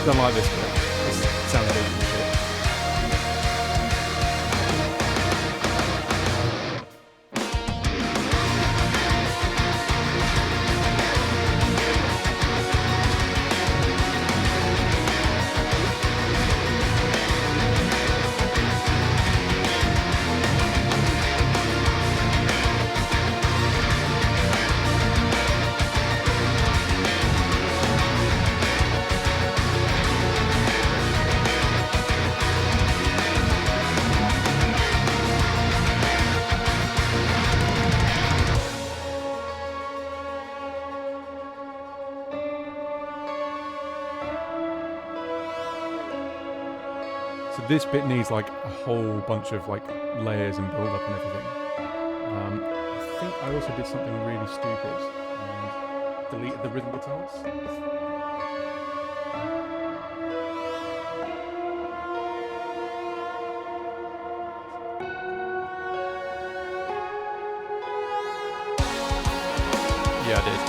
Speaker 1: Don't like this bit. This sounds good and shit. this bit needs like a whole bunch of like layers and build up and everything. I think I also did something really stupid and deleted the rhythm guitars. Yeah, I did.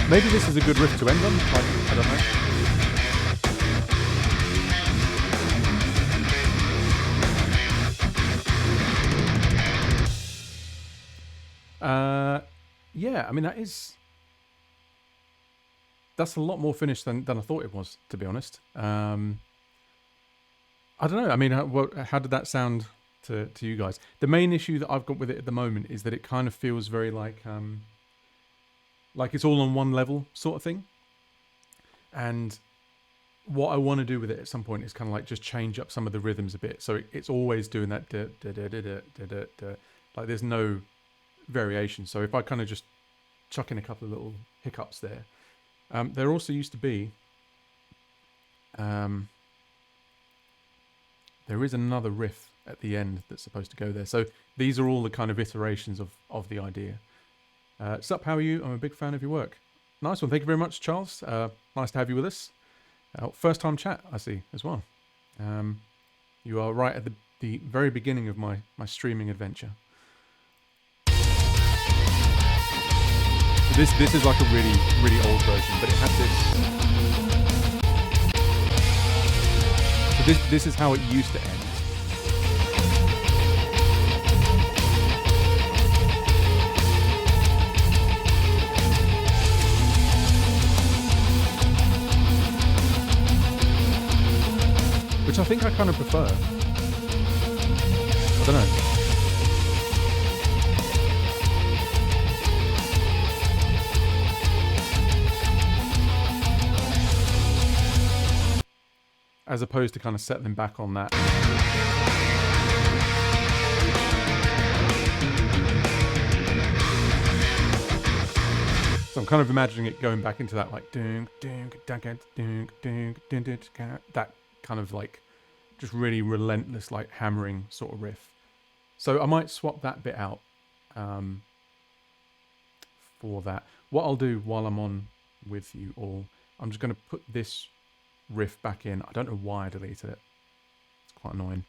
Speaker 1: Maybe this is a good riff to end on. Like, I don't know. Yeah, I mean that's a lot more finished than I thought it was, to be honest. I don't know. I mean, how did that sound to you guys? The main issue that I've got with it at the moment is that it kind of feels very like it's all on one level sort of thing. And what I want to do with it at some point is kind of like just change up some of the rhythms a bit. So it's always doing that da, da, da, da, da, da, da, da. Like there's no variation. So if I kind of just chuck in a couple of little hiccups there. There also used to be, there is another riff at the end that's supposed to go there. So these are all the kind of iterations of the idea. Sup, how are you? I'm a big fan of your work. Nice one. Thank you very much, Charles. Nice to have you with us. First time chat, I see, as well. You are right at the very beginning of my streaming adventure. So this is like a really, really old version, but it had this. So this is how it used to end. Which I think I kind of prefer. I don't know. As opposed to kind of settling back on that. So I'm kind of imagining it going back into that like ding ding ding ding ding ding ding, that kind of like just really relentless like hammering sort of riff. So I might swap that bit out for that. What I'll do while I'm on with you all, I'm just going to put this riff back in. I don't know why I deleted it. It's quite annoying.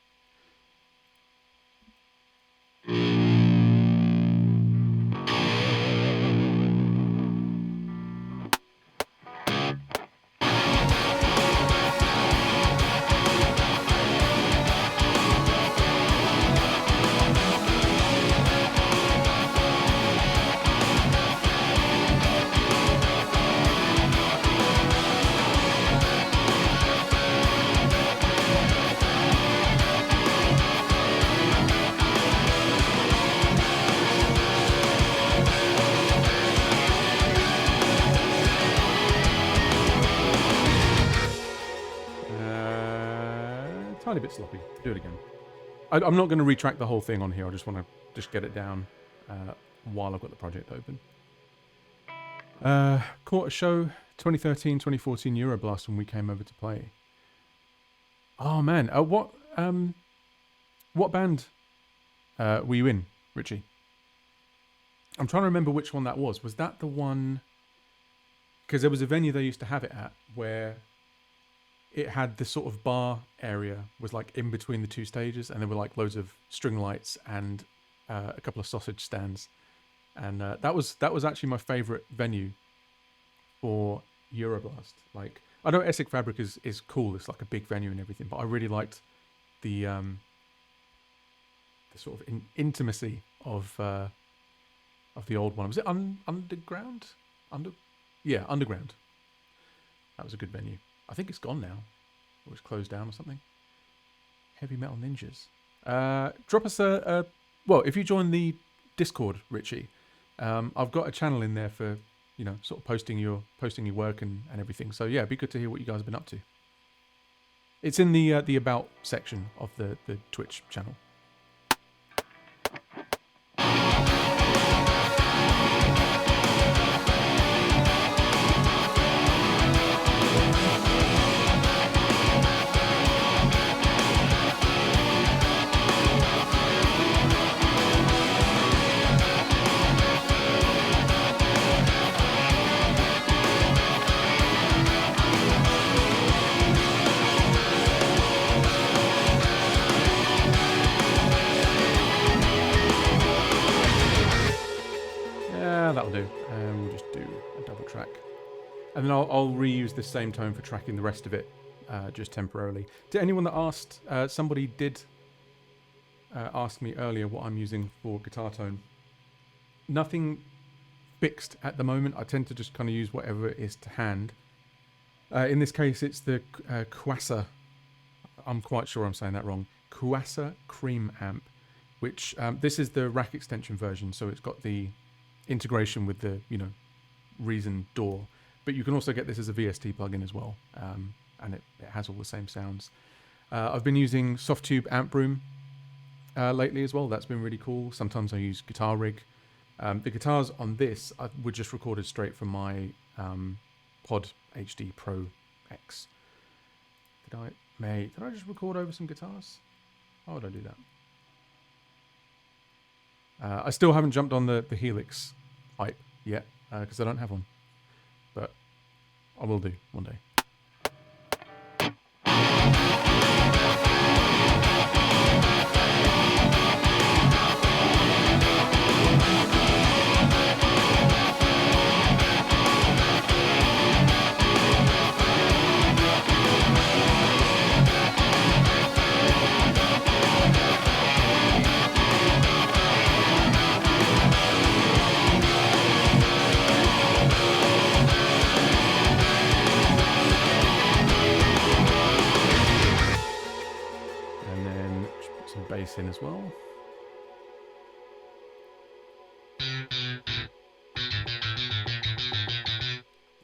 Speaker 1: Tiny bit sloppy. Do it again. I'm not going to retract the whole thing on here. I just want to get it down while I've got the project open. Caught a show 2013, 2014 Euroblast when we came over to play. Oh man, what band were you in, Richie? I'm trying to remember which one that was. Was that the one? Because there was a venue they used to have it at where it had this sort of bar area was like in between the two stages, and there were like loads of string lights and a couple of sausage stands, and that was actually my favourite venue for Euroblast. Like, I know Essex Fabric is cool; it's like a big venue and everything, but I really liked the sort of intimacy of the old one. Was it underground? Underground. That was a good venue. I think it's gone now, or it's closed down or something. Heavy Metal Ninjas. Drop us well, if you join the Discord, Richie, I've got a channel in there for sort of posting your work and everything. So yeah, it'd be good to hear what you guys have been up to. It's in the about section of the Twitch channel. That'll do. We'll just do a double track. And then I'll reuse the same tone for tracking the rest of it, just temporarily. To anyone that asked, somebody did ask me earlier what I'm using for guitar tone. Nothing fixed at the moment. I tend to just kind of use whatever is to hand. In this case, it's the Quasar. I'm quite sure I'm saying that wrong. Quasar Cream Amp, which this is the rack extension version, so it's got the integration with the Reason DAW, but you can also get this as a VST plugin as well, and it has all the same sounds. I've been using Softtube Amp Room lately as well. That's been really cool. Sometimes I use Guitar Rig. The guitars on this were just recorded straight from my Pod HD Pro X. Did I just record over some guitars? Why would I do that? I still haven't jumped on the Helix hype yet, because I don't have one. But I will do one day. Bass in as well.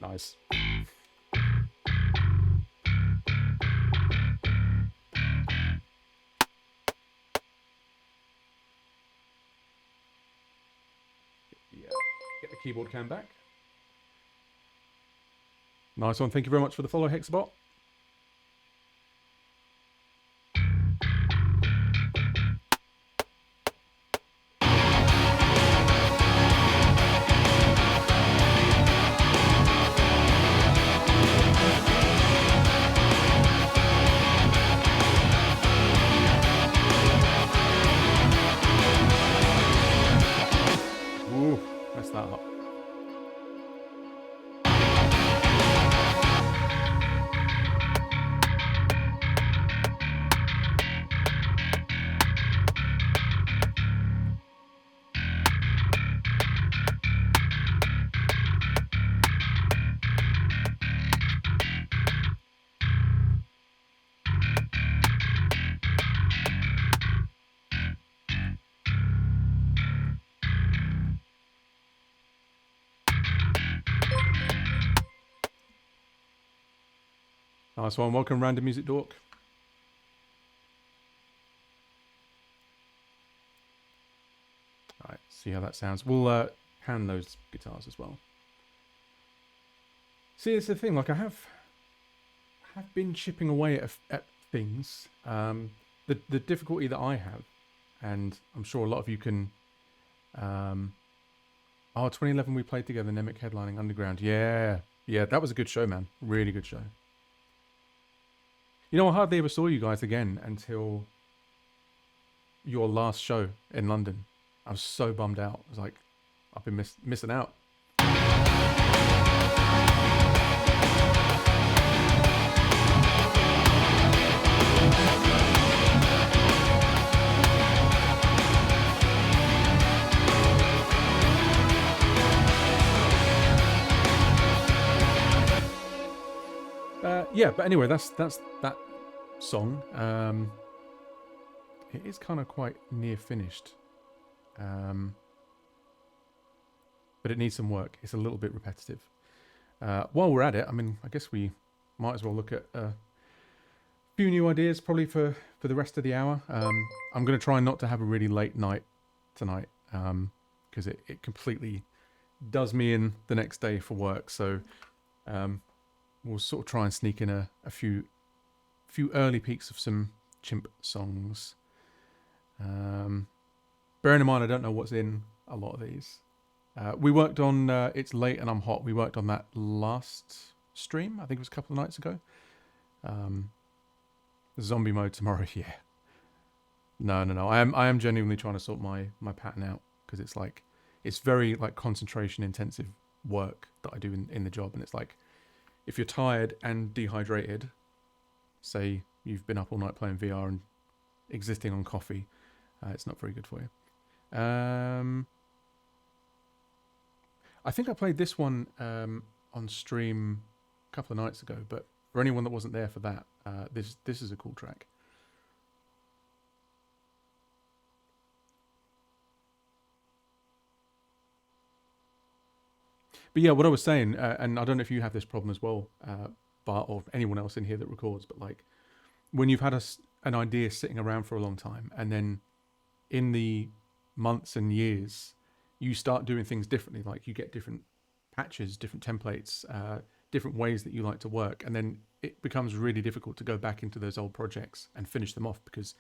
Speaker 1: Nice. Yeah. Get the keyboard cam back. Nice one. Thank you very much for the follow, Hexabot. Nice one. Welcome, Random Music Dork. All right, see how that sounds. We'll hand those guitars as well. See, it's the thing. Like have been chipping away at things. The difficulty that I have, and I'm sure a lot of you can. Um, 2011 we played together, Nemec headlining Underground. Yeah, yeah, that was a good show, man. Really good show. You know, I hardly ever saw you guys again until your last show in London. I was so bummed out. I was like, I've been missing out. Yeah, but anyway, that's that song. It is kind of quite near finished, but it needs some work. It's a little bit repetitive. While we're at it, I mean, I guess we might as well look at a few new ideas, probably for the rest of the hour. I'm going to try not to have a really late night tonight, because it completely does me in the next day for work. So we'll sort of try and sneak in a few early peaks of some Chimp songs. Bearing in mind, I don't know what's in a lot of these. We worked on It's Late and I'm Hot. We worked on that last stream. I think it was a couple of nights ago. Zombie mode tomorrow. Yeah. No. I am genuinely trying to sort my pattern out, because it's like, it's very like concentration intensive work that I do in the job. And it's like, if you're tired and dehydrated, say you've been up all night playing VR and existing on coffee, it's not very good for you. I think I played this one on stream a couple of nights ago, but for anyone that wasn't there for that, this is a cool track. But yeah, what I was saying, and I don't know if you have this problem as well, Bart, or anyone else in here that records, but like when you've had an idea sitting around for a long time, and then in the months and years, you start doing things differently. Like you get different patches, different templates, different ways that you like to work, and then it becomes really difficult to go back into those old projects and finish them off, because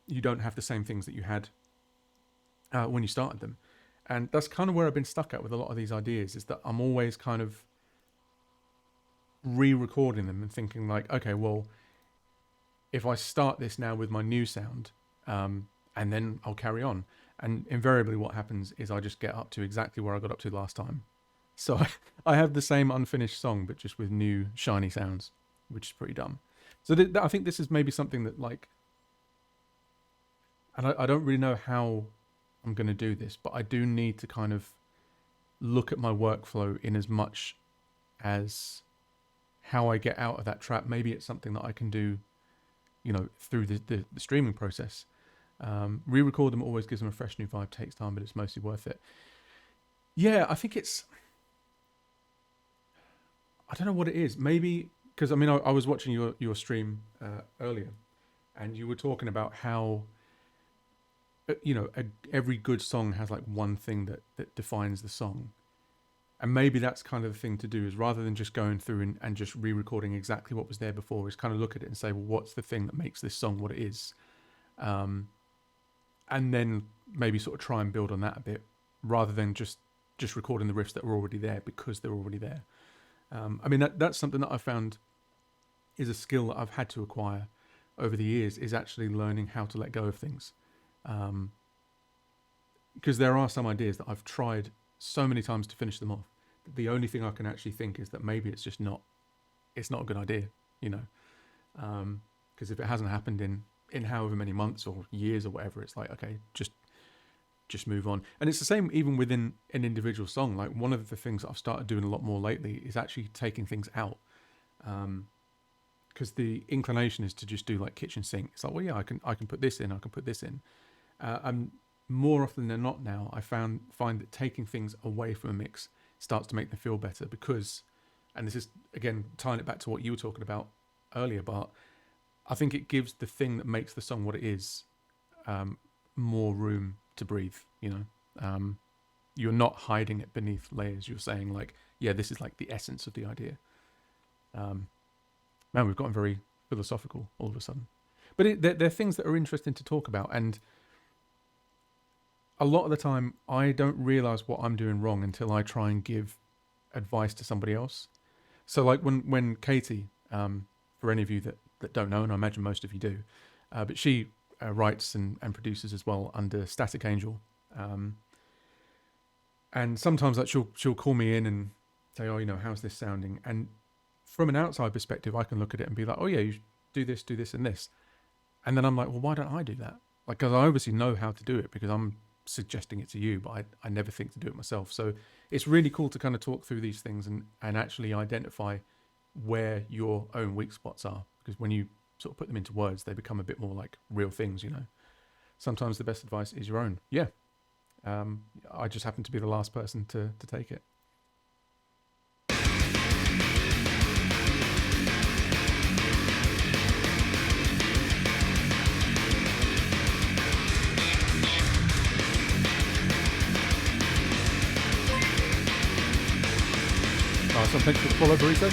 Speaker 1: you don't have the same things that you had when you started them. And that's kind of where I've been stuck at with a lot of these ideas, is that I'm always kind of re-recording them and thinking like, okay, well, if I start this now with my new sound, and then I'll carry on. And invariably what happens is I just get up to exactly where I got up to last time. So I have the same unfinished song, but just with new shiny sounds, which is pretty dumb. So I think this is maybe something that like, and I don't really know how I'm going to do this, but I do need to kind of look at my workflow in as much as how I get out of that trap. Maybe it's something that I can do, you know, through the streaming process. Re-record them always gives them a fresh new vibe, takes time, but it's mostly worth it. Yeah, I think it's, I don't know what it is. Maybe, because I mean, I was watching your stream earlier, and you were talking about how, you know, every good song has like one thing that defines the song. And maybe that's kind of the thing to do, is rather than just going through and just re-recording exactly what was there before, is kind of look at it and say, well, what's the thing that makes this song what it is? And then maybe sort of try and build on that a bit, rather than just recording the riffs that were already there because they're already there. I mean, that's something that I found is a skill that I've had to acquire over the years, is actually learning how to let go of things. Because there are some ideas that I've tried so many times to finish them off. The only thing I can actually think is that maybe it's just not a good idea, you know. Because if it hasn't happened in however many months or years or whatever, it's like, okay, just move on. And it's the same even within an individual song. Like one of the things that I've started doing a lot more lately is actually taking things out. Because the inclination is to just do like kitchen sink. It's like, well, yeah, I can put this in, I can put this in. And more often than not now, I find that taking things away from a mix starts to make them feel better, because, and this is again tying it back to what you were talking about earlier, Bart, I think it gives the thing that makes the song what it is more room to breathe, you know. You're not hiding it beneath layers. You're saying like, yeah, this is like the essence of the idea. Man, we've gotten very philosophical all of a sudden. But they're things that are interesting to talk about, and a lot of the time I don't realize what I'm doing wrong until I try and give advice to somebody else. So like when Katie, for any of you that don't know, and I imagine most of you do, but she writes and produces as well under Static Angel. And sometimes like she'll call me in and say, oh, how's this sounding? And from an outside perspective, I can look at it and be like, oh yeah, you do this and this. And then I'm like, well, why don't I do that? Like, because I obviously know how to do it because I'm suggesting it to you, but I never think to do it myself. So it's really cool to kind of talk through these things and actually identify where your own weak spots are. Because when you sort of put them into words, they become a bit more like real things, Sometimes the best advice is your own. Yeah. I just happen to be the last person to take it. Awesome. Thanks for the follow, Burrito.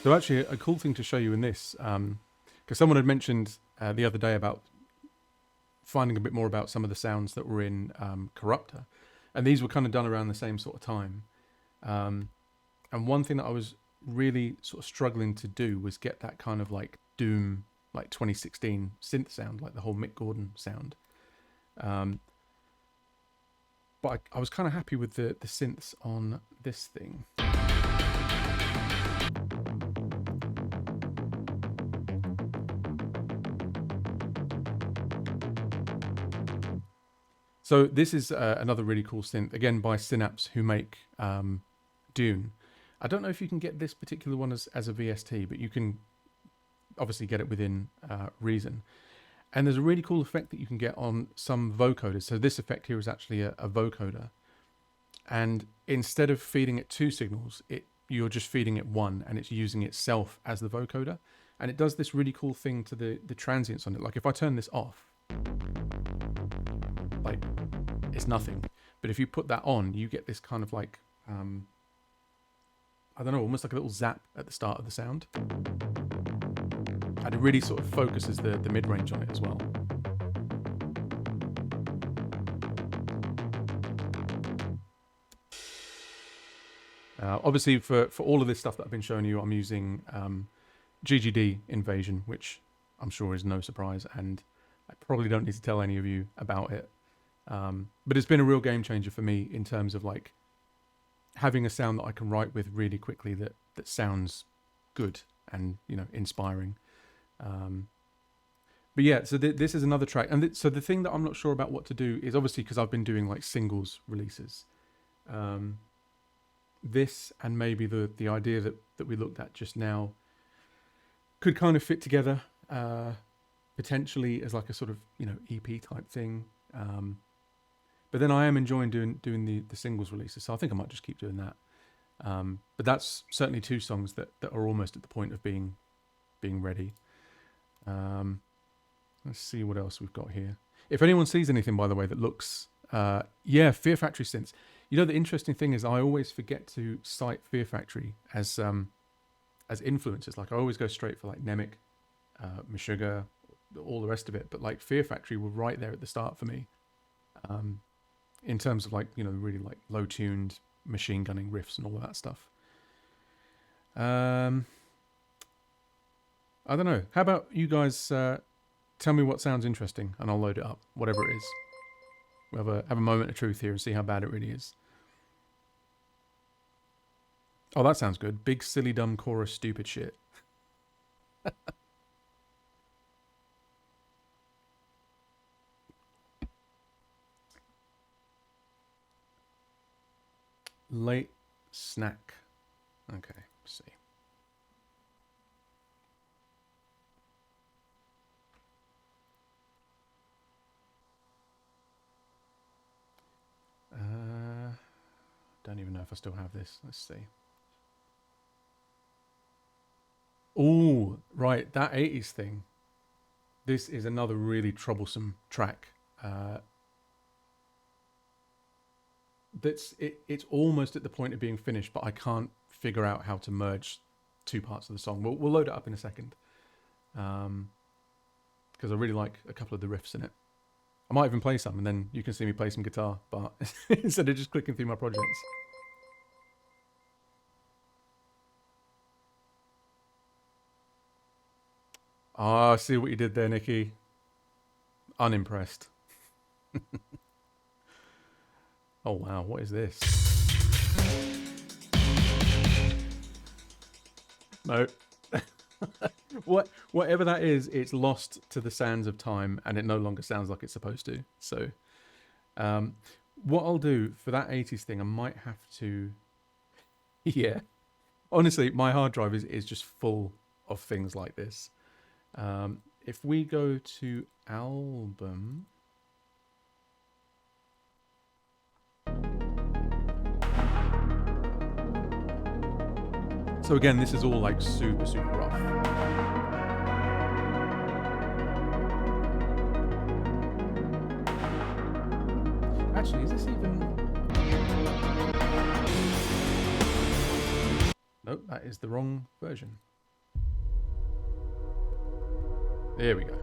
Speaker 1: So actually, a cool thing to show you in this, because someone had mentioned the other day about finding a bit more about some of the sounds that were in Corruptor, and these were kind of done around the same sort of time. And one thing that I was really sort of struggling to do was get that kind of like Doom, like 2016 synth sound, like the whole Mick Gordon sound. But I was kind of happy with the synths on this thing. So this is another really cool synth, again by Synapse, who make Dune. I don't know if you can get this particular one as a VST, but you can obviously get it within Reason. And there's a really cool effect that you can get on some vocoders. So this effect here is actually a vocoder. And instead of feeding it two signals, you're just feeding it one, and it's using itself as the vocoder. And it does this really cool thing to the transients on it. Like if I turn this off, like it's nothing. But if you put that on, you get this kind of like, I don't know, almost like a little zap at the start of the sound. And it really sort of focuses the mid-range on it as well. Obviously, for all of this stuff that I've been showing you, I'm using GGD Invasion, which I'm sure is no surprise, and I probably don't need to tell any of you about it. But it's been a real game changer for me in terms of like having a sound that I can write with really quickly that sounds good and inspiring. But yeah, so this is another track, and so the thing that I'm not sure about what to do is obviously because I've been doing like singles releases. This and maybe the idea that we looked at just now could kind of fit together potentially as like a sort of EP type thing. But then I am enjoying doing the singles releases, so I think I might just keep doing that. But that's certainly two songs that are almost at the point of being ready. Let's see what else we've got here. If anyone sees anything, by the way, that looks Fear Factory synths. The interesting thing is I always forget to cite Fear Factory as influences. Like I always go straight for like Nemec, Meshuggah, all the rest of it. But like Fear Factory were right there at the start for me. In terms of like, really like low tuned machine gunning riffs and all of that stuff. I don't know. How about you guys tell me what sounds interesting, and I'll load it up, whatever it is. We'll have a moment of truth here and see how bad it really is. Oh, that sounds good. Big, silly, dumb chorus, stupid shit. Late snack. Okay, let's see. Don't even know if I still have this. Let's see. Oh, right, that 80s thing. This is another really troublesome track. It's almost at the point of being finished, but I can't figure out how to merge two parts of the song. We'll load it up in a second, because I really like a couple of the riffs in it. I might even play some, and then you can see me play some guitar, but instead of just clicking through my projects. Ah, I see what you did there, Nikki. Unimpressed. Oh wow, what is this? No. Whatever that is, it's lost to the sands of time, and it no longer sounds like it's supposed to. So, what I'll do for that 80s thing, I might have to... Yeah. Honestly, my hard drive is just full of things like this. If we go to album... So again, this is all like super, super rough. Actually, is this even... Nope, that is the wrong version. There we go.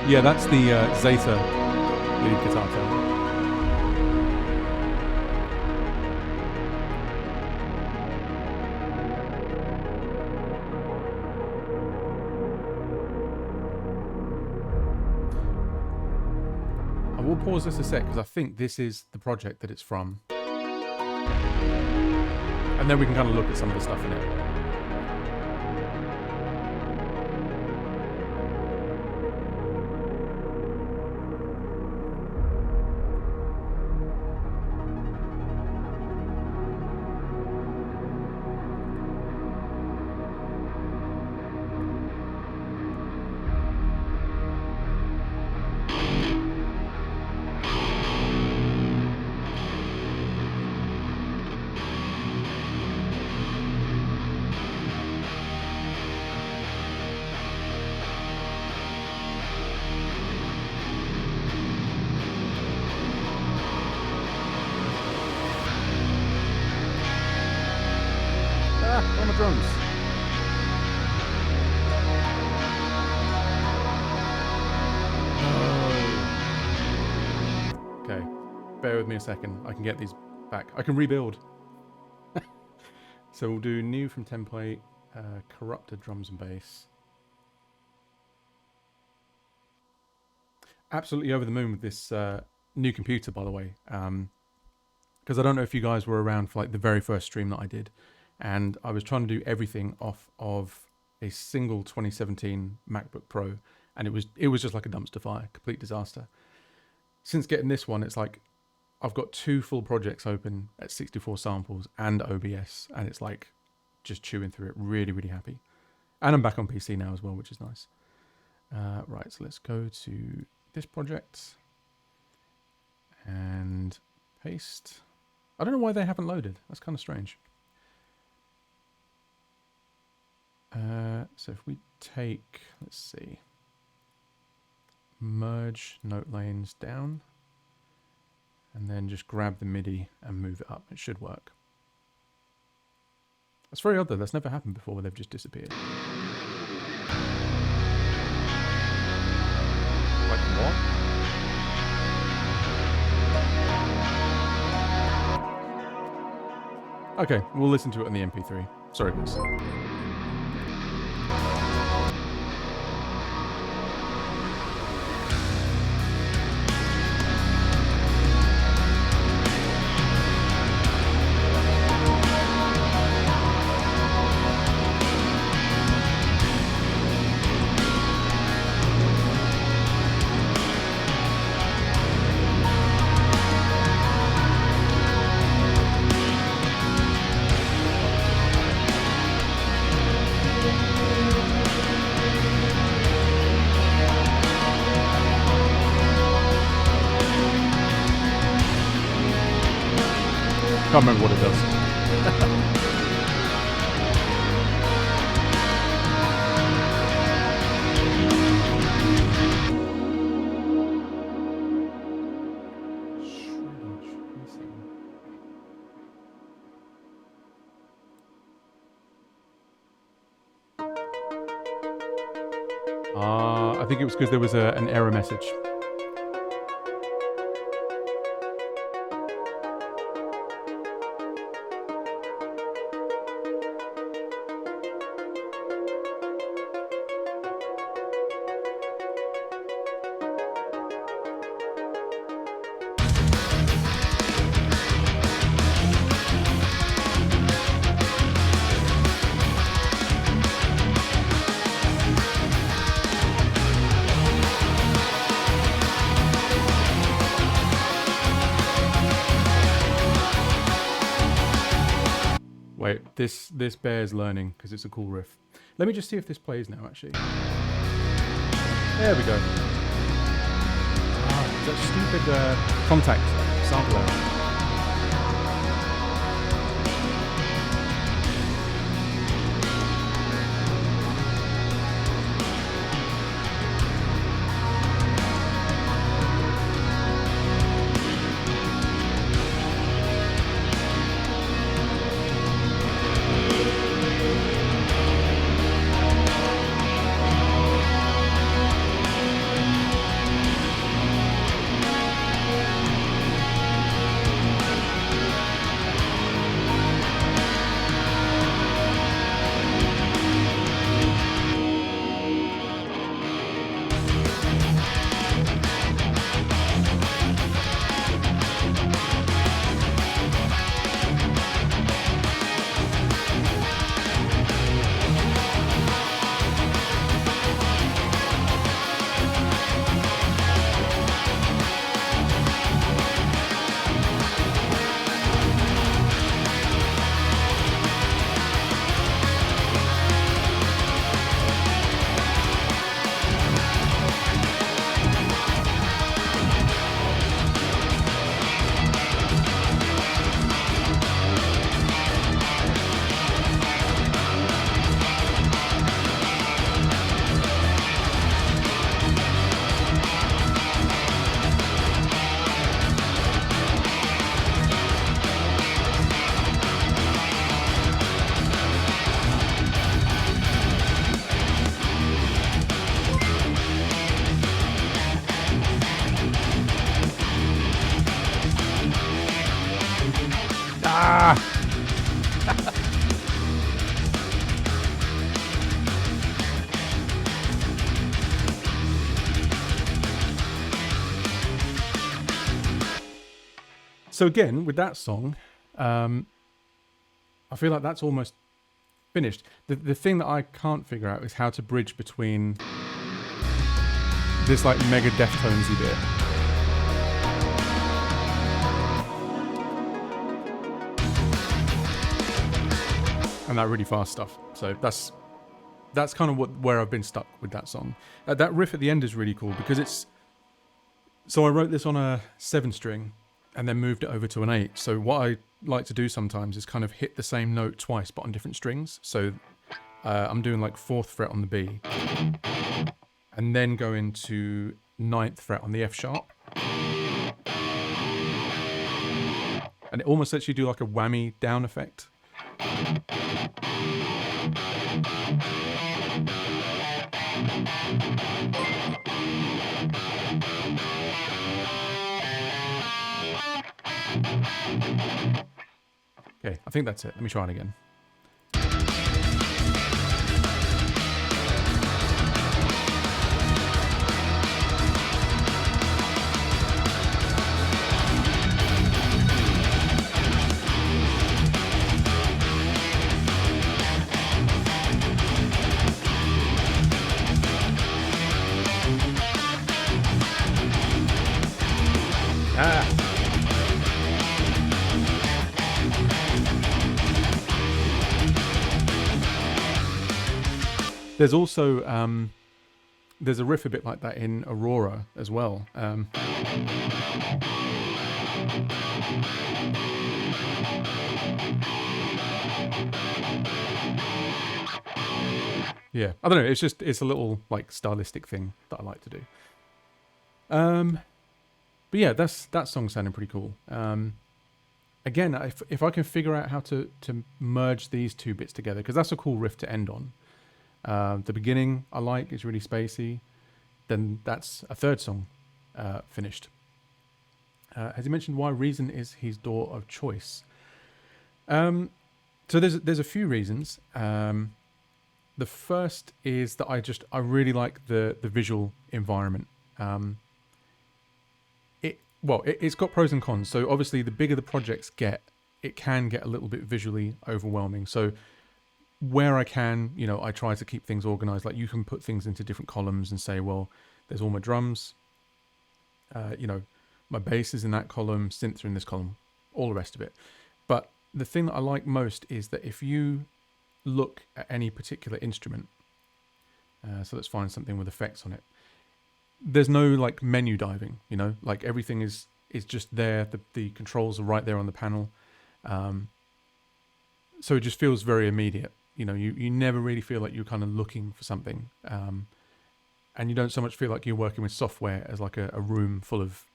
Speaker 1: Yeah, that's the Zeta lead guitar tone. I will pause this a sec because I think this is the project that it's from. And then we can kind of look at some of the stuff in it. On the drums. Oh. Okay, bear with me a second. I can get these back. I can rebuild. So we'll do new from template, corrupted drums and bass. Absolutely over the moon with this new computer, by the way. Because I don't know if you guys were around for like the very first stream that I did. And I was trying to do everything off of a single 2017 MacBook Pro, and it was just like a dumpster fire, complete disaster. Since getting this one, it's like I've got two full projects open at 64 samples and OBS, and it's like just chewing through it. Really, really happy. And I'm back on PC now as well, which is nice. Right, so let's go to this project and paste. I don't know why they haven't loaded. That's kind of strange. So if we take, let's see, merge note lanes down, and then just grab the MIDI and move it up, it should work. That's very odd though, that's never happened before where they've just disappeared. Like what? Okay, we'll listen to it on the MP3. Sorry, guys. Can't remember what it does. I think it was because there was an error message. Wait, this bears learning because it's a cool riff. Let me just see if this plays now, actually. There we go. Ah, that stupid contact sampler. So again, with that song, I feel like that's almost finished. The thing that I can't figure out is how to bridge between this like mega Deftonesy bit and that really fast stuff. So that's kind of where I've been stuck with that song. That riff at the end is really cool because it's... So I wrote this on a 7-string and then moved it over to an 8. So what I like to do sometimes is kind of hit the same note twice but on different strings. So I'm doing like 4th fret on the B, and then go into 9th fret on the F sharp. And it almost lets you do like a whammy down effect. Okay, I think that's it. Let me try it again. There's also there's a riff a bit like that in Aurora as well. Yeah, I don't know. It's a little like stylistic thing that I like to do. But yeah, that song sounding pretty cool. Again, if I can figure out how to merge these two bits together, because that's a cool riff to end on. The beginning I like, it's really spacey. Then that's a third song finished. Has he mentioned why Reason is his door of choice? So there's a few reasons. The first is that I really like the visual environment. It's got pros and cons. So obviously, the bigger the projects get, it can get a little bit visually overwhelming. So where I can, I try to keep things organized. Like you can put things into different columns and say, well, there's all my drums. My bass is in that column, synths are in this column, all the rest of it. But the thing that I like most is that if you look at any particular instrument, so let's find something with effects on it. There's no like menu diving, like everything is just there. The controls are right there on the panel. So it just feels very immediate. You never really feel like you're kind of looking for something. And you don't so much feel like you're working with software as like a room full of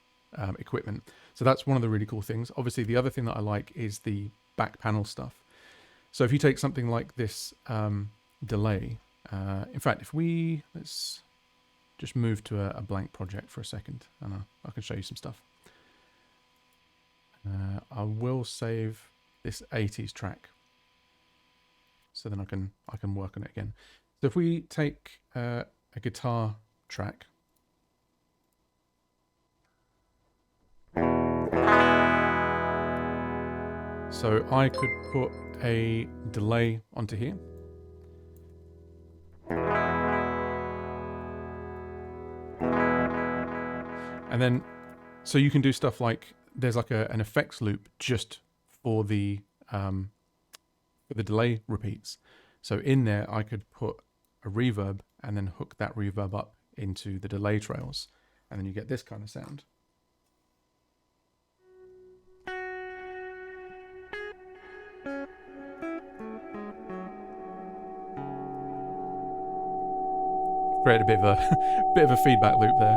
Speaker 1: equipment. So that's one of the really cool things. Obviously, the other thing that I like is the back panel stuff. So if you take something like this delay, in fact, let's just move to a blank project for a second, and I can show you some stuff. I will save this 80s track, so then I can work on it again. So if we take a guitar track, so I could put a delay onto here. And then, so you can do stuff like, there's like an effects loop just for the delay repeats. So in there, I could put a reverb and then hook that reverb up into the delay trails. And then you get this kind of sound. Create a bit of a feedback loop there.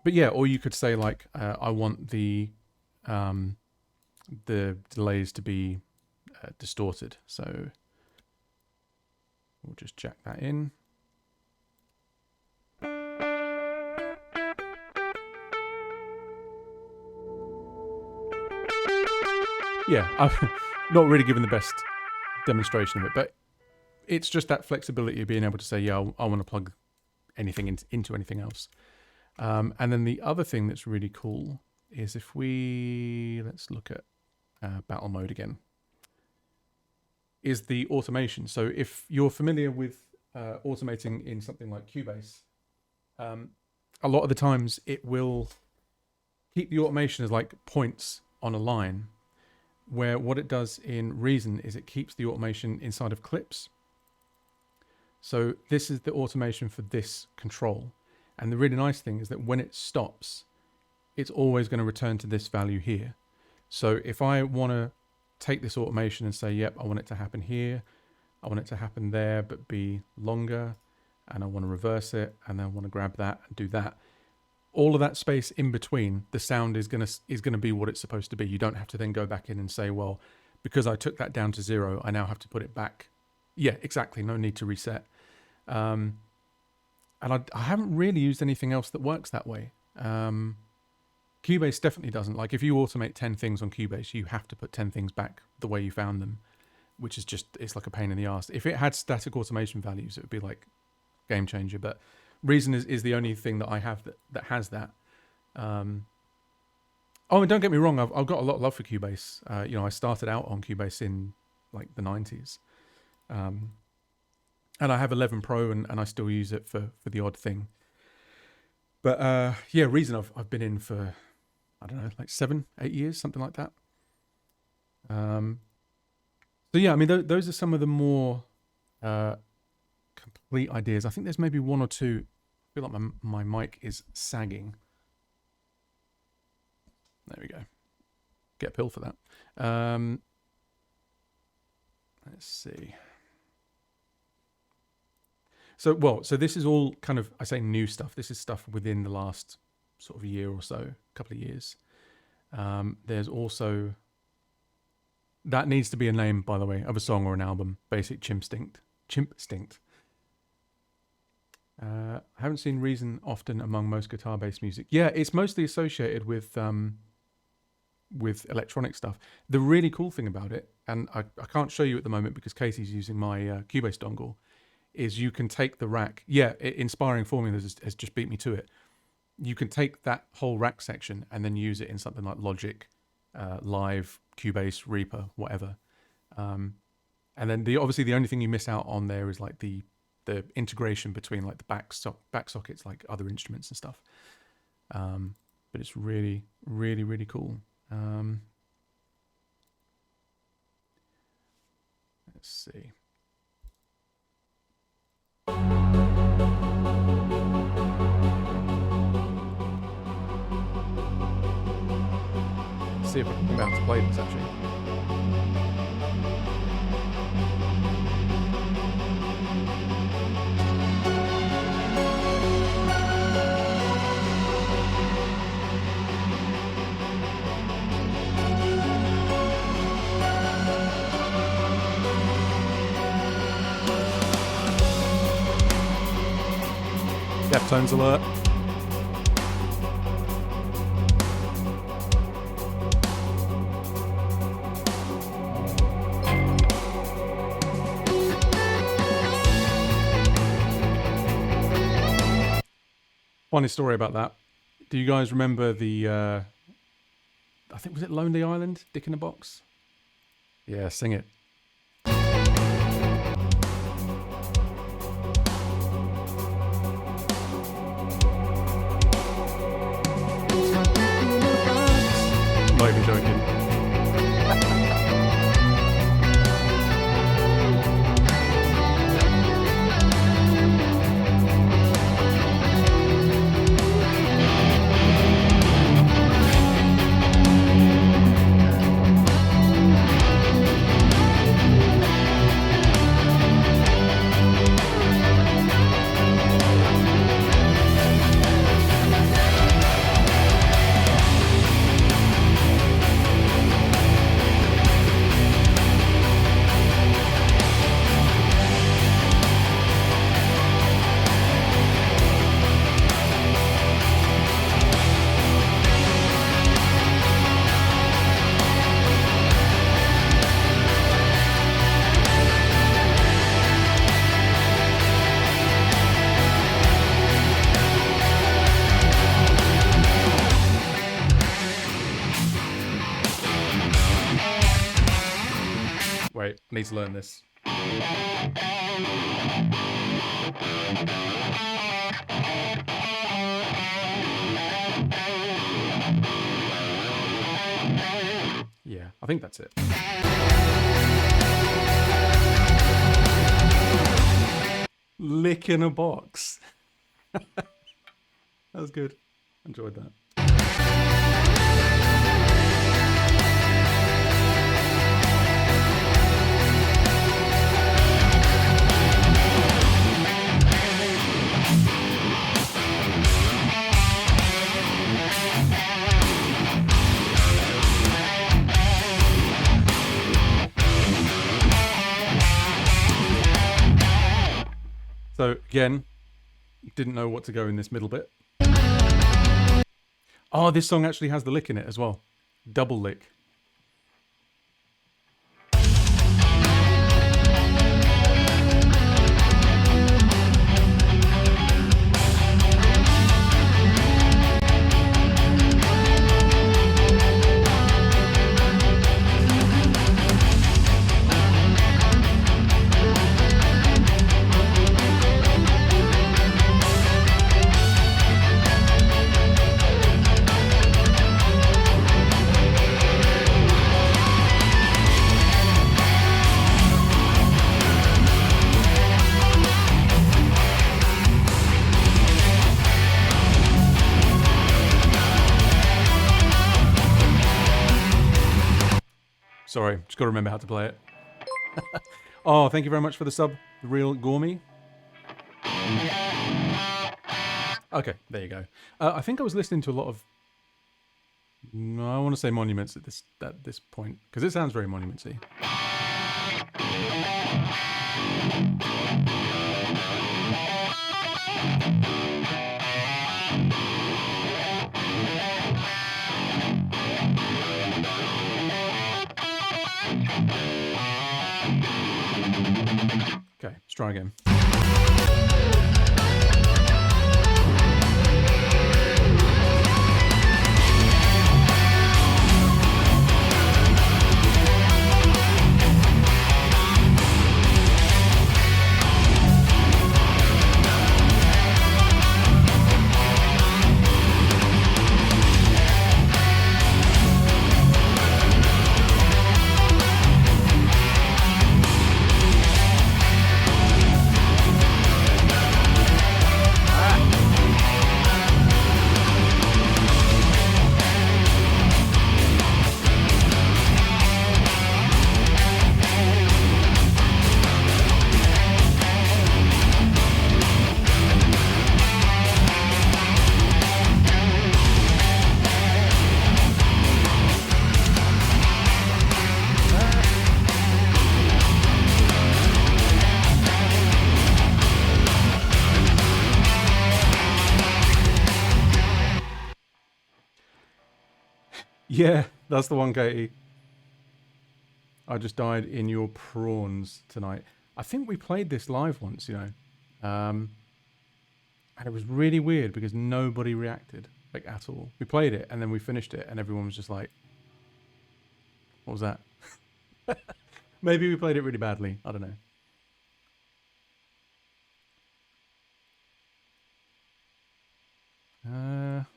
Speaker 1: But yeah, or you could say like, I want the delays to be distorted. So we'll just jack that in. Yeah, I'm not really giving the best demonstration of it, but it's just that flexibility of being able to say, yeah, I want to plug anything into anything else. And then the other thing that's really cool is if let's look at battle mode again, is the automation. So if you're familiar with automating in something like Cubase, a lot of the times it will keep the automation as like points on a line, where what it does in Reason is it keeps the automation inside of clips. So this is the automation for this control. And the really nice thing is that when it stops, it's always going to return to this value here. So if I want to take this automation and say, yep, I want it to happen here, I want it to happen there, but be longer, and I want to reverse it, and then I want to grab that and do that. All of that space in between, the sound is gonna be what it's supposed to be. You don't have to then go back in and say, well, because I took that down to 0, I now have to put it back. Yeah, exactly. No need to reset. And I haven't really used anything else that works that way. Cubase definitely doesn't. Like if you automate 10 things on Cubase, you have to put 10 things back the way you found them, which is just, it's like a pain in the ass. If it had static automation values, it would be like game changer. But Reason is the only thing that I have that has that. Oh, and don't get me wrong, I've got a lot of love for Cubase. You know, I started out on Cubase in like the 90s. And I have 11 Pro and I still use it for the odd thing. But yeah, Reason I've been in for, I don't know, like 7-8 years, something like that. So yeah, I mean, those are some of the more complete ideas. I think there's maybe one or two. I feel like my mic is sagging. There we go. Get a pill for that. Let's see. So this is all kind of, I say new stuff. This is stuff within the last sort of year or so, couple of years. There's also, that needs to be a name, by the way, of a song or an album. Basic Chimp Stinct. I haven't seen Reason often among most guitar-based music. Yeah, it's mostly associated with electronic stuff. The really cool thing about it, and I can't show you at the moment because Casey's using my Cubase dongle, is you can take the rack. Yeah, Inspiring Formulas has just beat me to it. You can take that whole rack section and then use it in something like Logic, Live, Cubase, Reaper, whatever. And then obviously the only thing you miss out on there is like the integration between like the back sockets, like other instruments and stuff. But it's really, really, really cool. Let's see. See if I can remember how to play this actually. Deftones alert. Funny story about that. Do you guys remember the, I think, was it Lonely Island, Dick in a Box? Yeah, sing it. Not even joking. Wait, I need to learn this. Yeah, I think that's it. Lick in a Box. That was good. Enjoyed that. So again, didn't know what to go in this middle bit. Oh, this song actually has the lick in it as well. Double lick. Sorry, just got to remember how to play it. Oh, thank you very much for the sub, The Real Gourmet. Okay, there you go. I think I was listening to a lot of... No, I want to say Monuments at this point, because it sounds very Monumenty. Okay, let's try again. Yeah, that's the one, Katie. I just died in your prawns tonight. I think we played this live once, you know. And it was really weird because nobody reacted, like, at all. We played it and then we finished it and everyone was just like, what was that? Maybe we played it really badly. I don't know.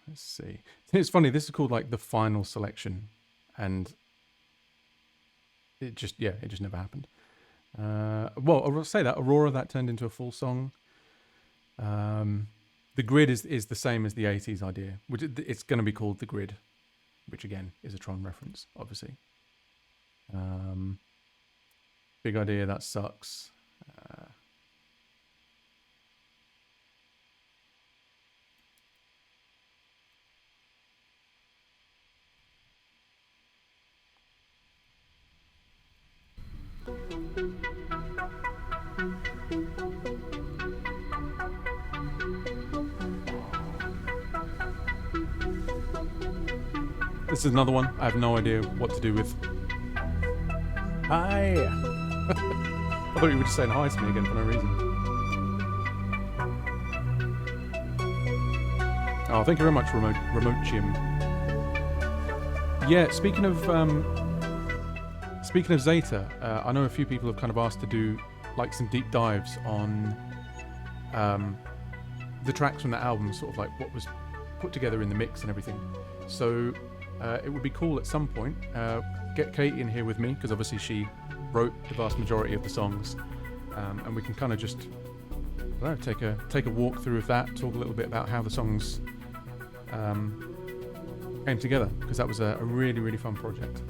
Speaker 1: Let's see. It's funny, this is called like the final selection and it just never happened. Well, I'll say that Aurora, that turned into a full song. The Grid is the same as the 80s idea, which it's going to be called The Grid, which again is a Tron reference, obviously. Big Idea, that sucks. This is another one I have no idea what to do with. Hi! I thought you were just saying hi to me again for no reason. Oh, thank you very much, Remotium. Yeah, speaking of Zeta, I know a few people have kind of asked to do like some deep dives on the tracks from that album, sort of like what was put together in the mix and everything. So it would be cool at some point, get Katie in here with me, because obviously she wrote the vast majority of the songs, and we can kind of just, I don't know, take a walk through of that, talk a little bit about how the songs came together, because that was a really, really fun project.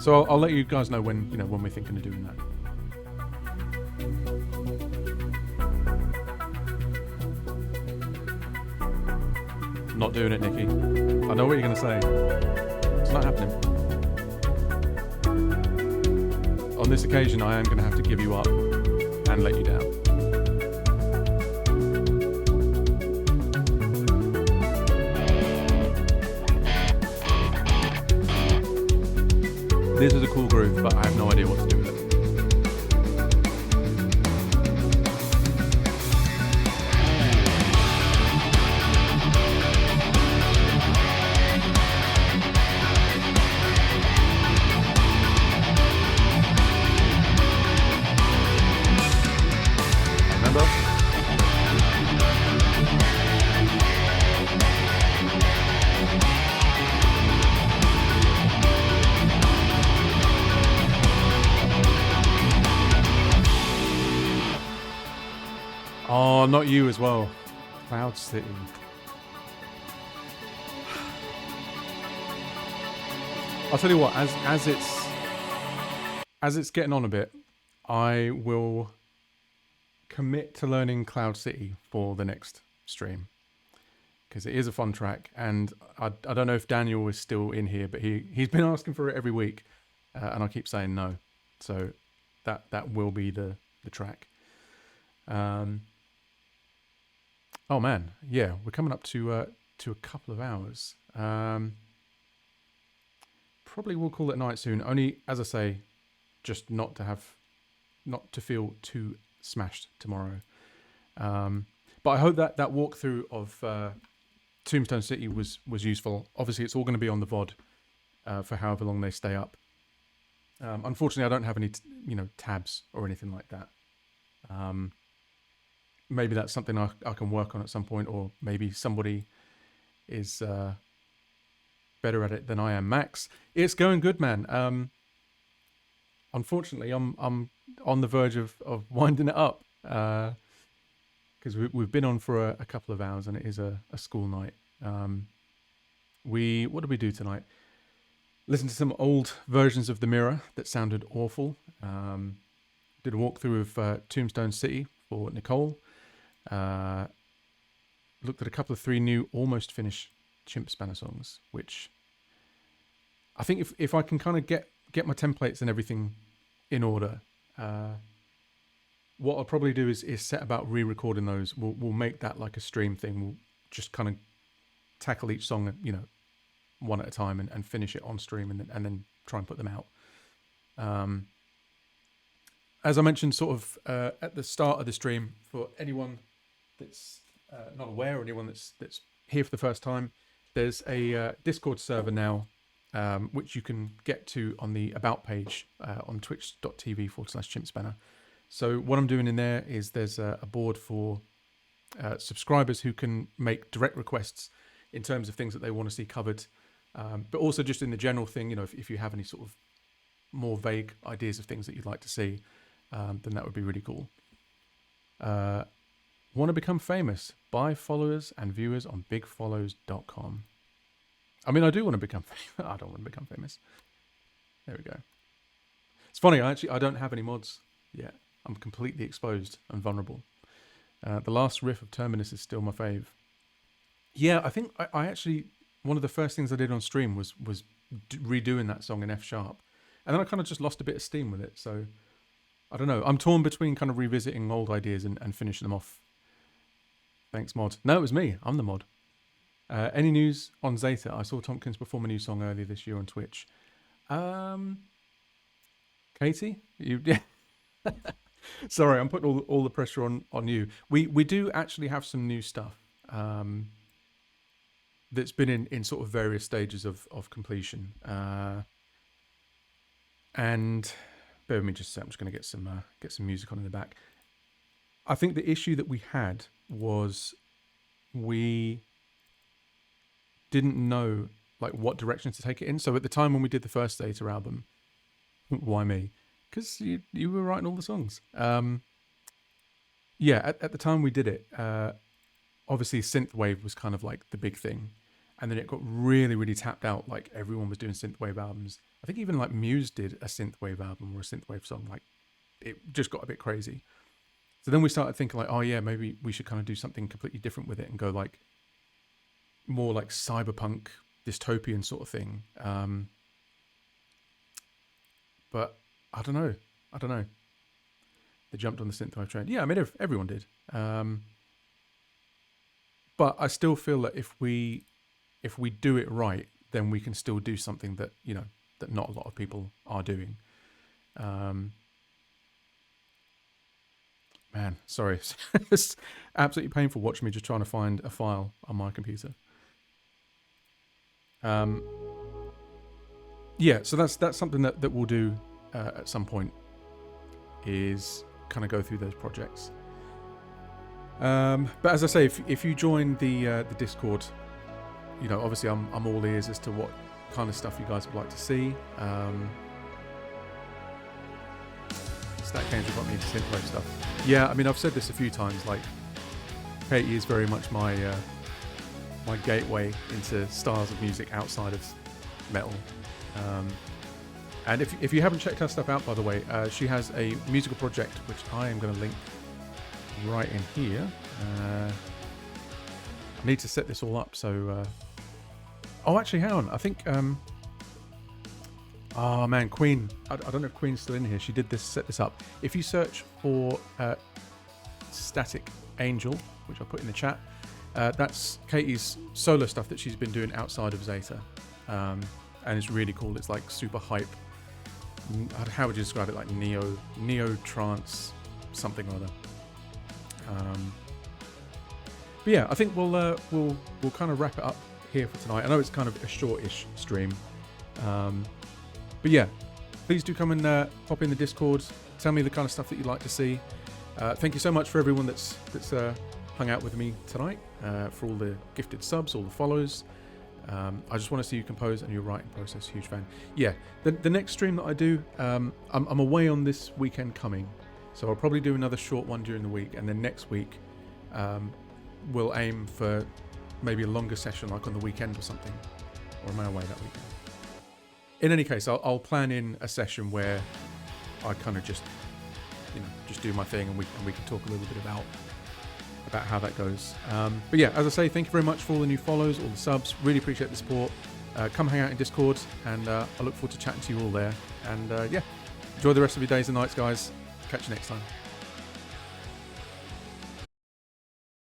Speaker 1: So I'll let you guys know when we're thinking of doing that. Not doing it, Nikki. I know what you're going to say. It's not happening. On this occasion, I am going to have to give you up and let you down. This is a cool groove, but I have no idea what to do with it. Oh, not you as well. Cloud City. I'll tell you what, as it's getting on a bit, I will commit to learning Cloud City for the next stream, because it is a fun track, and I don't know if Daniel is still in here, but he's been asking for it every week, and I keep saying no. So that will be the track. Oh man, yeah, we're coming up to a couple of hours. Probably will call it night soon. Only, as I say, just not to feel too smashed tomorrow. But I hope that walkthrough of Tombstone City was useful. Obviously, it's all going to be on the VOD for however long they stay up. Unfortunately, I don't have any tabs or anything like that. Maybe that's something I can work on at some point, or maybe somebody is better at it than I am. Max, it's going good, man. Unfortunately, I'm on the verge of winding it up, because we've been on for a couple of hours, and it is a school night. What did we do tonight? Listen to some old versions of The Mirror that sounded awful. Did a walkthrough of Tombstone City for Nicole. Looked at a couple of 3 new almost finished Chimp Spanner songs, which I think if I can kind of get my templates and everything in order, what I'll probably do is set about re-recording those. We'll make that like a stream thing. We'll just kind of tackle each song, one at a time, and finish it on stream, and then try and put them out. As I mentioned sort of at the start of the stream, for anyone that's not aware, or anyone that's here for the first time, there's a Discord server now, which you can get to on the About page on twitch.tv/ChimpSpanner. So what I'm doing in there is there's a board for subscribers who can make direct requests in terms of things that they want to see covered, but also just in the general thing, if you have any sort of more vague ideas of things that you'd like to see, then that would be really cool. Want to become famous? Buy followers and viewers on bigfollows.com. I mean, I do want to become famous. I don't want to become famous. There we go. It's funny, I don't have any mods yet. I'm completely exposed and vulnerable. The last riff of Terminus is still my fave. Yeah, I think I actually, one of the first things I did on stream was redoing that song in F sharp. And then I kind of just lost a bit of steam with it. So I don't know. I'm torn between kind of revisiting old ideas and finishing them off. Thanks, mod. No, it was me. I'm the mod. Any news on Zeta? I saw Tompkins perform a new song earlier this year on Twitch. Katie? Yeah. Sorry, I'm putting all the pressure on you. We do actually have some new stuff that's been in sort of various stages of completion. And bear with me just a sec. I'm just going to get some music on in the back. I think the issue that we had was we didn't know like what direction to take it in. So at the time when we did the first Zeta album, why me? Because you were writing all the songs. Yeah, at the time we did it, obviously synthwave was kind of like the big thing, and then it got really, really tapped out. Like everyone was doing synthwave albums. I think even like Muse did a synthwave album or a synthwave song. Like it just got a bit crazy. So then we started thinking like, oh yeah, maybe we should kind of do something completely different with it and go like more like cyberpunk dystopian sort of thing. But I don't know. They jumped on the synthwave train. Yeah, I mean everyone did. But I still feel that if we do it right, then we can still do something that that not a lot of people are doing. Man, sorry. It's absolutely painful watching me just trying to find a file on my computer. Yeah, so that's something that we'll do at some point, is kind of go through those projects. But as I say, if you join the Discord, you know, obviously I'm all ears as to what kind of stuff you guys would like to see. Stack Games have got me into synthwave stuff. Yeah, I mean, I've said this a few times, like, Katie is very much my my gateway into styles of music outside of metal. And if you haven't checked her stuff out, by the way, she has a musical project which I am going to link right in here. I need to set this all up, so... oh, actually, hang on. I think... oh, man, Queen. I don't know if Queen's still in here. She did set this up. If you search for Static Angel, which I'll put in the chat, that's Katie's solo stuff that she's been doing outside of Zeta. And it's really cool. It's like super hype. How would you describe it? Like neo trance, something or other. But yeah, I think we'll kind of wrap it up here for tonight. I know it's kind of a shortish stream, but yeah, please do come and pop in the Discord. Tell me the kind of stuff that you'd like to see. Thank you so much for everyone that's hung out with me tonight, for all the gifted subs, all the follows. I just want to see you compose and your writing process. Huge fan. Yeah, the next stream that I do, I'm away on this weekend coming, so I'll probably do another short one during the week, and then next week we'll aim for maybe a longer session, like on the weekend or something. Or am I away that weekend? In any case, I'll plan in a session where I kind of just do my thing, and we can talk a little bit about how that goes. But yeah, as I say, thank you very much for all the new follows, all the subs. Really appreciate the support. Come hang out in Discord, and I look forward to chatting to you all there. And yeah, enjoy the rest of your days and nights, guys. Catch you next time.